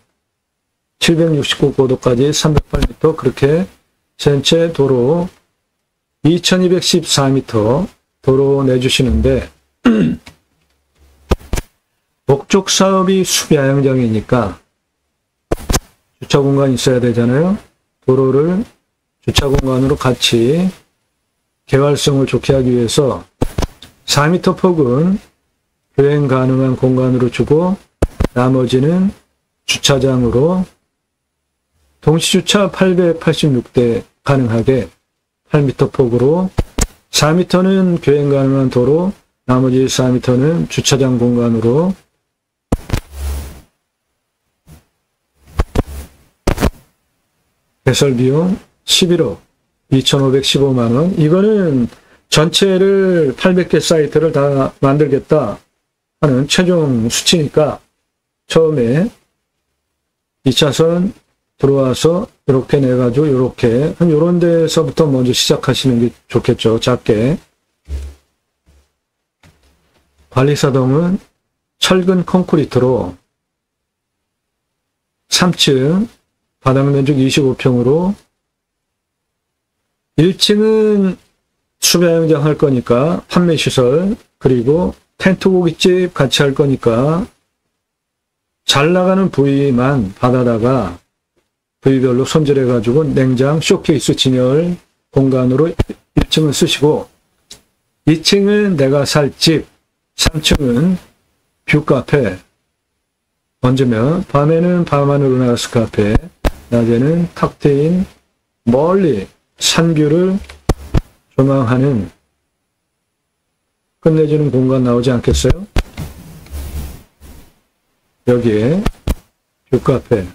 769고도까지 308m 그렇게 전체 도로 2214m 도로 내주시는데 목적 사업이 수비야영장이니까 주차 공간이 있어야 되잖아요. 도로를 주차 공간으로 같이 개활성을 좋게 하기 위해서 4m 폭은 교행 가능한 공간으로 주고 나머지는 주차장으로 동시주차 886대 가능하게 8m 폭으로 4m는 교행 가능한 도로, 나머지 4m는 주차장 공간으로 개설비용 11억 2,515만원. 이거는 전체를 800개 사이트를 다 만들겠다 하는 최종 수치니까 처음에 2차선 들어와서 이렇게 내가지고 이렇게 한 요런 데서부터 먼저 시작하시는 게 좋겠죠. 작게. 관리사동은 철근 콘크리트로 3층 바닥 면적 25평으로 1층은 수배양장 할 거니까 판매시설, 그리고 텐트 고깃집 같이 할 거니까 잘 나가는 부위만 받아다가 부위별로 손질해가지고 냉장, 쇼케이스, 진열 공간으로 1층을 쓰시고 2층은 내가 살 집, 3층은 뷰카페, 언제면 밤에는 밤하늘로 나가스 카페, 낮에는 탁 트인 멀리 산뷰를 조망하는 끝내주는 공간 나오지 않겠어요? 여기에 뷰카페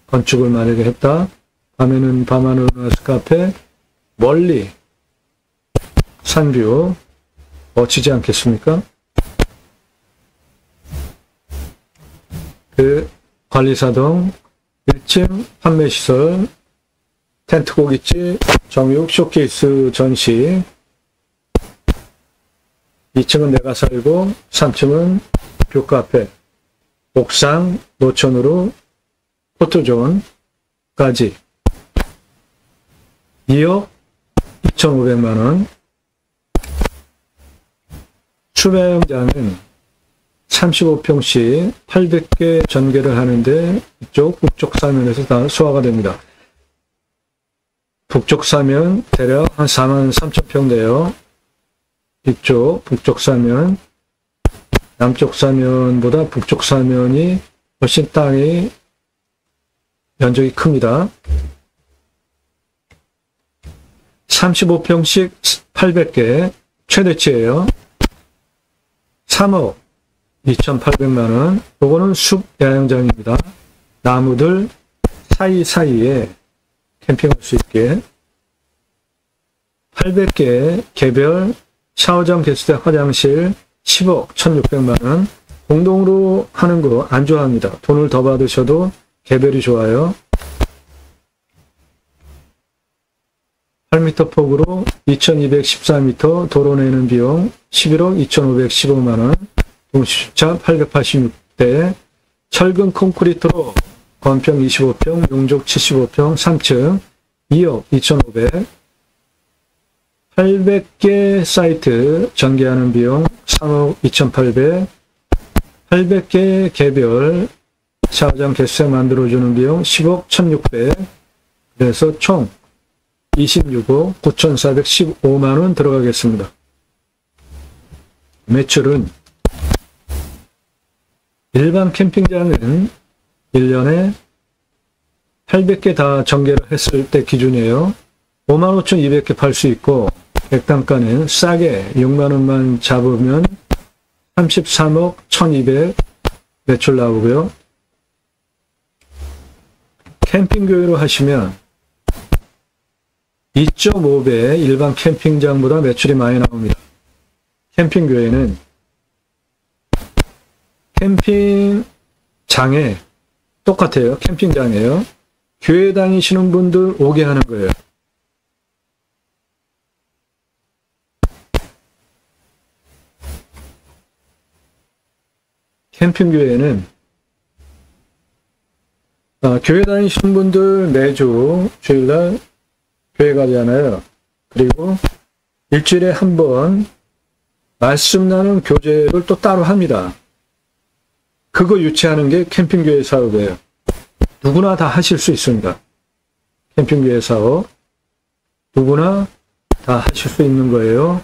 건축을 만약에 했다. 밤에는 밤하늘로 나가스 카페, 멀리 산뷰 멋지지 않겠습니까? 그 관리사동 1층 판매시설, 텐트 고깃집, 정육, 쇼케이스 전시, 2층은 내가 살고 3층은 뷰카페, 옥상 노천으로 포토존까지 2억 2,500만원. 추배영장은 35평씩 800개 전개를 하는데 이쪽 북쪽 사면에서 다 소화가 됩니다. 북쪽 사면 대략 한 43,000평 돼요. 이쪽 북쪽 사면, 남쪽 사면보다 북쪽 사면이 훨씬 땅이 면적이 큽니다. 35평씩 800개 최대치예요. 3억 2,800만원. 요거는 숲 야영장입니다. 나무들 사이사이에 캠핑할 수 있게 800개 개별 샤워장, 게스트, 화장실 10억 1,600만원. 공동으로 하는 거 안 좋아합니다. 돈을 더 받으셔도 개별이 좋아요. 8m 폭으로 2,214m 도로 내는 비용 11억 2,515만원. 동시주차 886대, 철근 콘크리트로 건평 25평, 용적 75평, 3층 2억 2,500. 800개 사이트 전개하는 비용 3억 2,800. 800개 개별 샤워장 개수에 만들어주는 비용 10억 1,600. 그래서 총 26억 9,415만원 들어가겠습니다. 매출은 일반 캠핑장은 1년에 800개 다 전개를 했을 때 기준이에요. 55,200개 팔 수 있고 백단가는 싸게 6만원만 잡으면 33억 1,200 매출 나오고요. 캠핑교회로 하시면 2.5배 일반 캠핑장보다 매출이 많이 나옵니다. 캠핑교회는 캠핑장에 똑같아요. 캠핑장이에요. 교회 다니시는 분들 오게 하는 거예요. 캠핑교회는 교회 다니시는 분들 매주 주일날 교회 가잖아요. 그리고 일주일에 한 번 말씀 나누는 교제를 또 따로 합니다. 그거 유치하는 게 캠핑교회 사업이에요. 누구나 다 하실 수 있습니다. 캠핑교회 사업 누구나 다 하실 수 있는 거예요.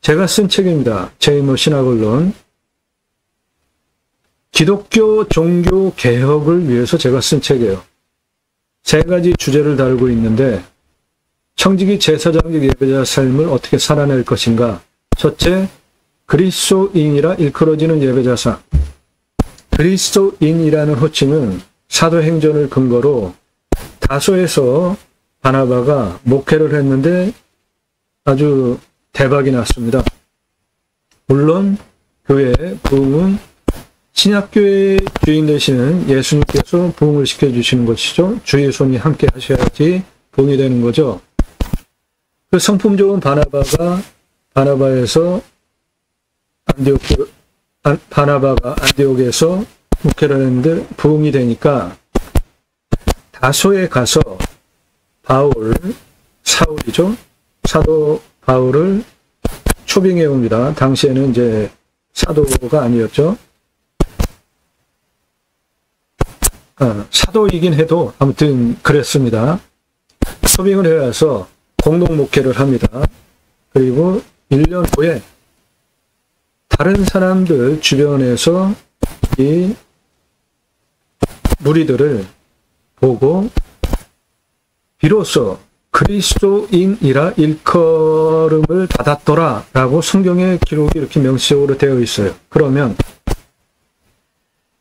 제가 쓴 책입니다. 제2모 신학언론. 기독교 종교 개혁을 위해서 제가 쓴 책이에요. 3가지 주제를 다루고 있는데 청지기 제사장적 예배자 삶을 어떻게 살아낼 것인가. 첫째, 그리스도인이라 일컬어지는 예배자상. 그리스도인이라는 호칭은 사도행전을 근거로 다소에서 바나바가 목회를 했는데 아주 대박이 났습니다. 물론 교회의 부흥은 신약교회의 주인 되시는 예수님께서 부흥을 시켜주시는 것이죠. 주의 손이 함께 하셔야지 부흥이 되는 거죠. 그 성품 좋은 바나바가 안디옥에서 목회를 했는데 부흥이 되니까 다소에 가서 사울이죠. 사도 바울을 초빙해 옵니다. 당시에는 이제 사도가 아니었죠. 사도이긴 해도 아무튼 그랬습니다. 초빙을 해와서 공동 목회를 합니다. 그리고 1년 후에 다른 사람들 주변에서 이 무리들을 보고 비로소 그리스도인이라 일컬음을 받았더라 라고 성경의 기록이 이렇게 명시적으로 되어 있어요. 그러면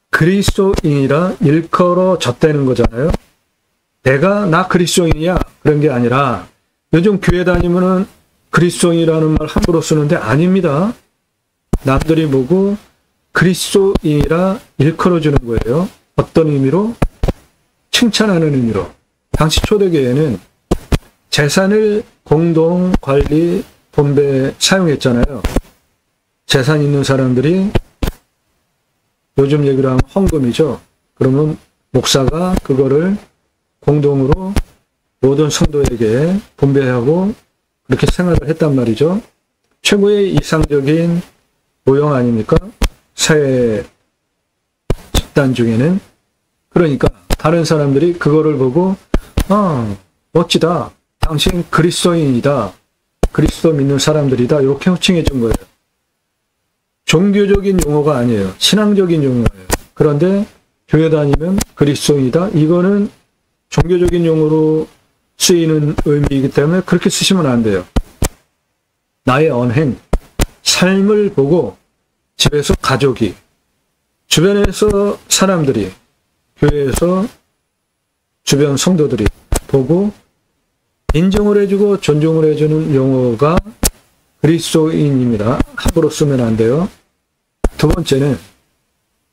그리스도인이라 일컬어졌다는 거잖아요. 나 그리스도인이야 그런 게 아니라 요즘 교회 다니면은 그리스도인이라는 말 함부로 쓰는데 아닙니다. 남들이 보고 그리스도인이라 일컬어주는 거예요. 어떤 의미로? 칭찬하는 의미로. 당시 초대교회는 재산을 공동 관리 본배에 사용했잖아요. 재산 있는 사람들이 요즘 얘기로 하면 헌금이죠. 그러면 목사가 그거를 공동으로 모든 성도에게 분배하고 그렇게 생활을 했단 말이죠. 최고의 이상적인 모형 아닙니까? 사회 집단 중에는. 그러니까 다른 사람들이 그거를 보고 멋지다. 당신 그리스도인이다. 그리스도 믿는 사람들이다. 이렇게 호칭해 준 거예요. 종교적인 용어가 아니에요. 신앙적인 용어예요. 그런데 교회 다니면 그리스도인이다. 이거는 종교적인 용어로 쓰이는 의미이기 때문에 그렇게 쓰시면 안 돼요. 나의 언행, 삶을 보고 집에서 가족이, 주변에서 사람들이, 교회에서 주변 성도들이 보고 인정을 해주고 존중을 해주는 용어가 그리스도인입니다. 함부로 쓰면 안 돼요. 두 번째는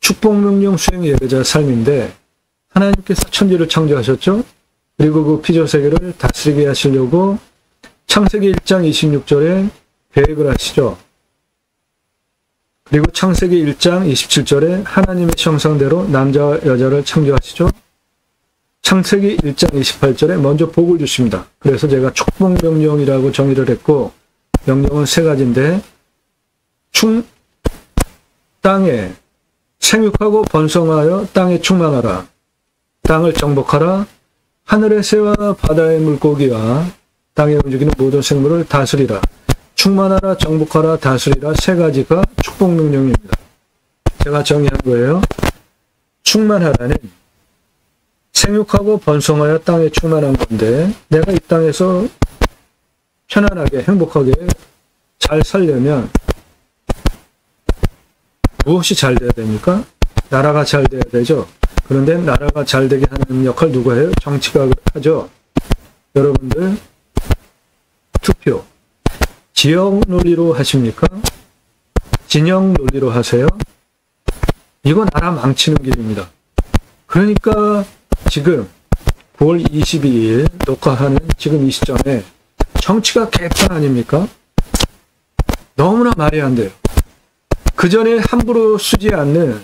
축복명령 수행 예배자 삶인데 하나님께서 천지를 창조하셨죠. 그리고 그 피조세계를 다스리게 하시려고 창세기 1장 26절에 계획을 하시죠. 그리고 창세기 1장 27절에 하나님의 형상대로 남자와 여자를 창조하시죠. 창세기 1장 28절에 먼저 복을 주십니다. 그래서 제가 축복명령이라고 정의를 했고 명령은 세 가지인데 땅에 생육하고 번성하여 땅에 충만하라. 땅을 정복하라. 하늘의 새와 바다의 물고기와 땅에 움직이는 모든 생물을 다스리라. 충만하라, 정복하라, 다스리라. 세 가지가 축복명령입니다. 제가 정의한 거예요. 충만하라는 생육하고 번성하여 땅에 충만한 건데 내가 이 땅에서 편안하게 행복하게 잘 살려면 무엇이 잘 돼야 됩니까? 나라가 잘 돼야 되죠. 그런데 나라가 잘 되게 하는 역할 누가 해요? 정치가 하죠. 여러분들 투표 지역 논리로 하십니까? 진영 논리로 하세요? 이건 나라 망치는 길입니다. 그러니까 지금 9월 22일 녹화하는 지금 이 시점에 정치가 개판 아닙니까? 너무나 말이 안 돼요. 그 전에 함부로 쓰지 않는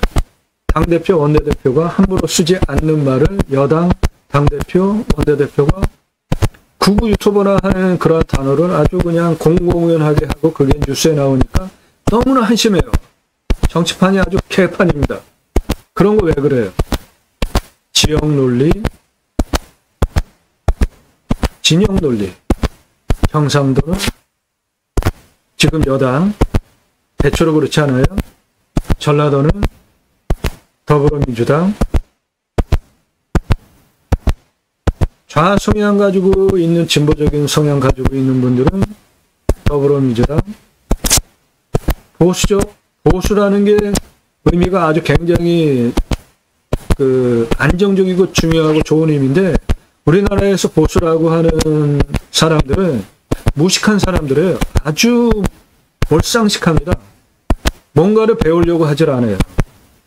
당대표, 원내대표가 함부로 쓰지 않는 말을 여당 당대표, 원내대표가 구구 유튜버나 하는 그런 단어를 아주 그냥 공공연하게 하고 그게 뉴스에 나오니까 너무나 한심해요. 정치판이 아주 개판입니다. 그런 거 왜 그래요? 지역 논리, 진영 논리. 경상도는 지금 여당 대체로 그렇지 않아요? 전라도는 더불어민주당, 좌성향 가지고 있는 진보적인 성향 가지고 있는 분들은 더불어민주당, 보수라는 게 의미가 아주 굉장히 안정적이고 중요하고 좋은 의미인데 우리나라에서 보수라고 하는 사람들은 무식한 사람들이에요. 아주 몰상식합니다. 뭔가를 배우려고 하질 않아요.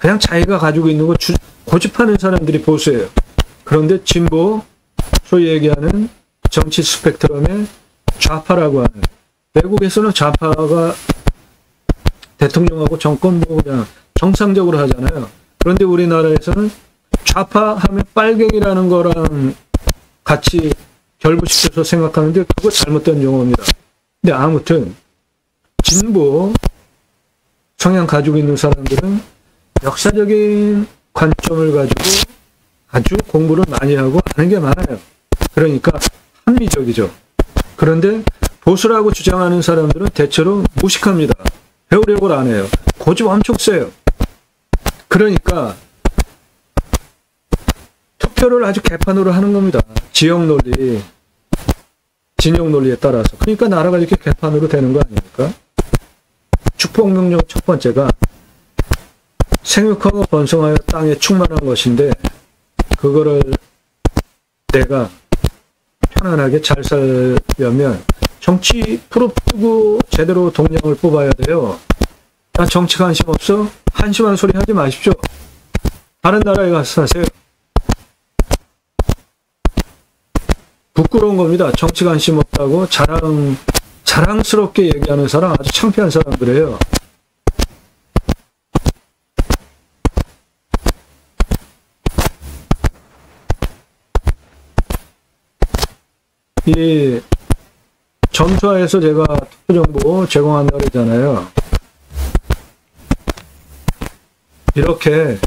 그냥 자기가 가지고 있는 거 고집하는 사람들이 보수예요. 그런데 진보, 소위 얘기하는 정치 스펙트럼의 좌파라고 하는, 외국에서는 좌파가 대통령하고 정권 뭐 그냥 정상적으로 하잖아요. 그런데 우리나라에서는 좌파 하면 빨갱이라는 거랑 같이 결부시켜서 생각하는데 그거 잘못된 용어입니다. 근데 아무튼 진보 성향 가지고 있는 사람들은 역사적인 관점을 가지고 아주 공부를 많이 하고 아는 게 많아요. 그러니까 합리적이죠. 그런데 보수라고 주장하는 사람들은 대체로 무식합니다. 배우려고 안 해요. 고집 엄청 세요. 그러니까 투표를 아주 개판으로 하는 겁니다. 지역 논리, 진영 논리에 따라서. 그러니까 나라가 이렇게 개판으로 되는 거 아닙니까? 축복명령 첫 번째가 생육하고 번성하여 땅에 충만한 것인데 그거를 내가 편안하게 잘 살려면 정치 풀어뜨고 제대로 동력을 뽑아야 돼요. 나 정치 관심 없어? 한심한 소리 하지 마십시오. 다른 나라에 가서 사세요. 부끄러운 겁니다. 정치 관심 없다고 자랑스럽게 얘기하는 사람 아주 창피한 사람들이에요. 이 점수화에서 제가 투표 정보 제공한다고 그러잖아요. 이렇게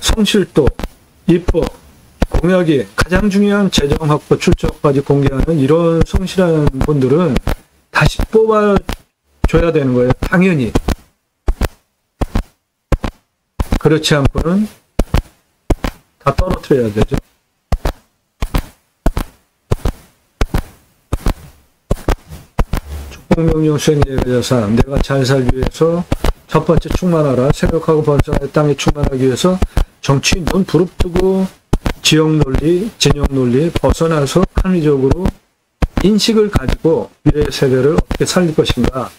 성실도, 입법, 공약이 가장 중요한 재정 확보 출처까지 공개하는 이런 성실한 분들은 다시 뽑아줘야 되는 거예요. 당연히. 그렇지 않고는 다 떨어뜨려야 되죠. 축복명령 수행 예배자사, 내가 잘 살기 위해서 첫 번째 충만하라. 생각하고 번성하여 땅에 충만하기 위해서 정치 눈 부릅뜨고 지역 논리, 진영 논리 벗어나서 합리적으로 인식을 가지고 미래 세대를 어떻게 살릴 것인가.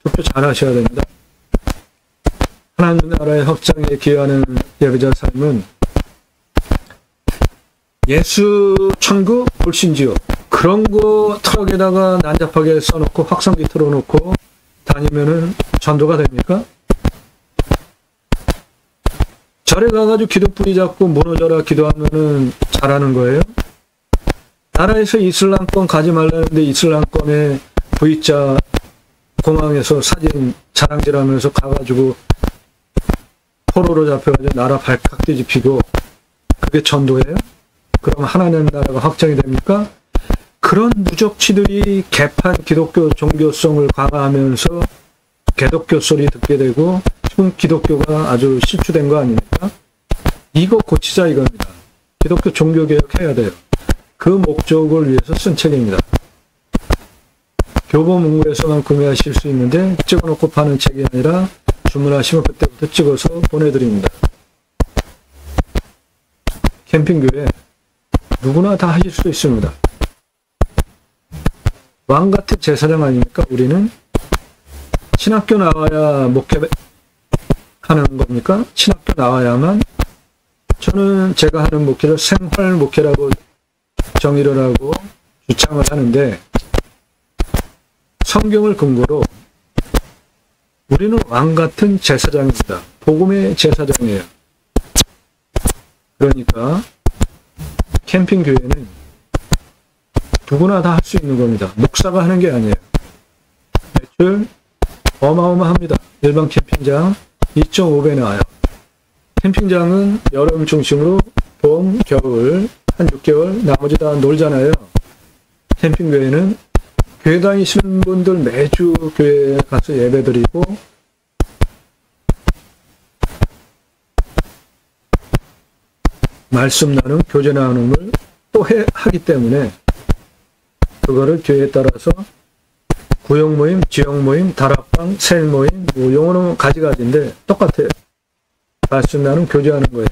투표 잘 하셔야 됩니다. 하나님 나라의 확장에 기여하는 예배자 삶은 예수 천국 불신지옥 그런 거 트럭에다가 난잡하게 써놓고 확성기 틀어놓고 다니면은 전도가 됩니까? 절에 가가지고 기둥뿌리 잡고 무너져라 기도하면은 잘하는 거예요? 나라에서 이슬람권 가지 말라는데 이슬람권에 V자 공항에서 사진 자랑질하면서 가가지고 포로로 잡혀가지고 나라 발칵 뒤집히고 그게 전도예요? 그럼 하나님 나라가 확장이 됩니까? 그런 무적치들이 개판 기독교 종교성을 강화하면서 개독교 소리 듣게 되고 지금 기독교가 아주 실추된 거 아닙니까? 이거 고치자 이겁니다. 기독교 종교개혁해야 돼요. 그 목적을 위해서 쓴 책입니다. 교보문고에서만 구매하실 수 있는데 찍어놓고 파는 책이 아니라 주문하시면 그때부터 찍어서 보내드립니다. 캠핑교회 누구나 다 하실 수 있습니다. 왕같은 제사장 아닙니까? 우리는 신학교 나와야 목회하는 겁니까? 신학교 나와야만. 저는 제가 하는 목회를 생활 목회라고 정의를 하고 주창을 하는데 성경을 근거로 우리는 왕같은 제사장입니다. 복음의 제사장이에요. 그러니까 캠핑교회는 누구나 다 할 수 있는 겁니다. 목사가 하는 게 아니에요. 매출 어마어마합니다. 일반 캠핑장 2.5배 나와요. 캠핑장은 여름 중심으로 봄, 겨울 한 6개월 나머지 다 놀잖아요. 캠핑교회는 교회 다니시는 분들 매주 교회에 가서 예배드리고 말씀 나눔, 교제 나눔을 또 하기 때문에 그거를 교회에 따라서 구역 모임, 지역 모임, 다락방, 셀 모임, 뭐 용어는 가지가지인데 똑같아요. 말씀 나눔, 교제하는 거예요.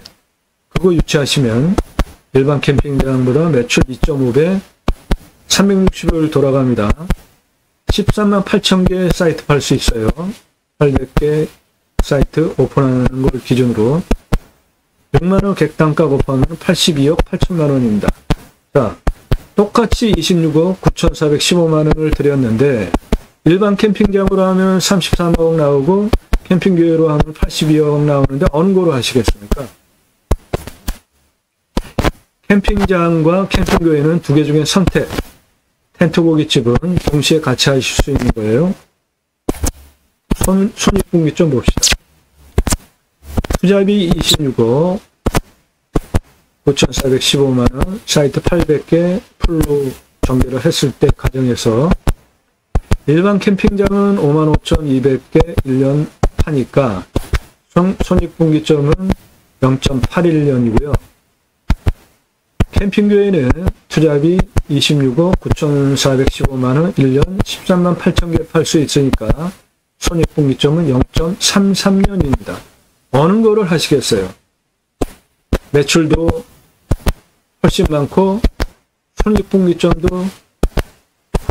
그거 유치하시면 일반 캠핑장보다 매출 2.5배 360일 돌아갑니다. 13만 8천 개 사이트 팔 수 있어요. 800개 사이트 오픈하는 걸 기준으로 6만원 객단가 곱하면 82억 8천만 원입니다. 자, 똑같이 26억 9,415만원을 들였는데 일반 캠핑장으로 하면 33억 나오고 캠핑교회로 하면 82억 나오는데 어느 거로 하시겠습니까? 캠핑장과 캠핑교회는 두 개 중에 선택. 텐트 고깃집은 동시에 같이 하실 수 있는 거예요. 손익분기 좀 봅시다. 투자비 26억 9,415만원, 사이트 800개 풀로 전개를 했을 때 가정에서 일반 캠핑장은 55,200개 1년 하니까 손익분기점은 0.81년이고요. 캠핑교회는 투자비 26억 9,415만원 1년 13만 8천 개 팔 수 있으니까 손익분기점은 0.33년입니다. 어느 거를 하시겠어요? 매출도 훨씬 많고 손익분기점도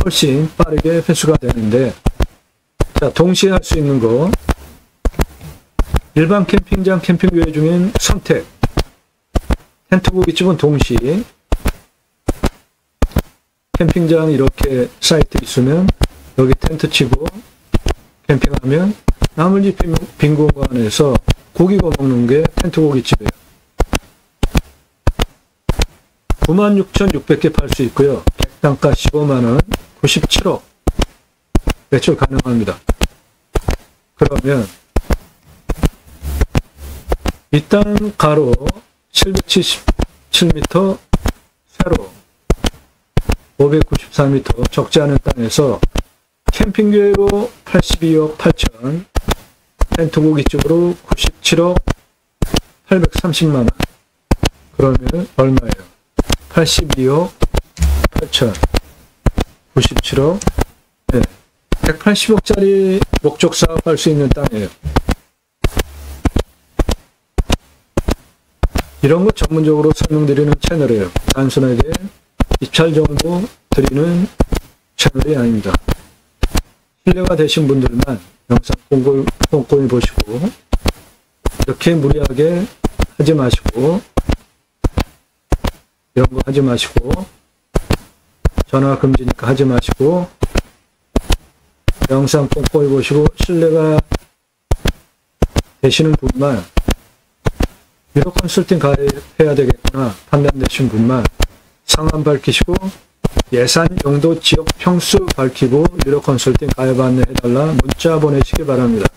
훨씬 빠르게 회수가 되는데, 자, 동시에 할 수 있는 거 일반 캠핑장 캠핑교회 중엔 선택. 텐트 고깃집은 동시. 캠핑장 이렇게 사이트 있으면 여기 텐트 치고 캠핑하면 나머지 빈 공간에서 고기 구워 먹는 게 텐트 고깃집이에요. 96,600개 팔 수 있고요. 객단가 15만원 97억 매출 가능합니다. 그러면 이 땅 가로 777m, 세로 594m 적지 않은 땅에서 캠핑교회로 82억 8천, 텐트 고깃집으로 97억 830만원. 그러면 얼마예요? 82억 8천, 97억, 네, 180억짜리 목적 사업할 수 있는 땅이에요. 이런 거 전문적으로 설명드리는 채널이에요. 단순하게 입찰 정보 드리는 채널이 아닙니다. 신뢰가 되신 분들만 영상 꼼꼼히 보시고, 이렇게 무리하게 하지 마시고, 이런 거 하지 마시고, 전화 금지니까 하지 마시고, 영상 꼼꼼히 보시고 신뢰가 되시는 분만, 유료 컨설팅 가입해야 되겠구나 판단되신 분만 상황 밝히시고 예산, 용도, 지역, 평수 밝히고 유료 컨설팅 가입 안내해달라 문자 보내시기 바랍니다.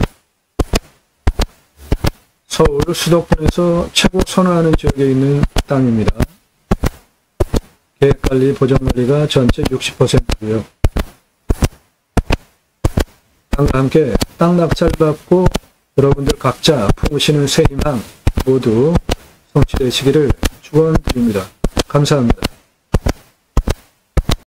서울 수도권에서 최고 선호하는 지역에 있는 땅입니다. 계획관리, 보전관리가 전체 60%고요. 땅과 함께 땅 낙찰 받고 여러분들 각자 품으시는 새 희망 모두 성취되시기를 축원드립니다. 감사합니다.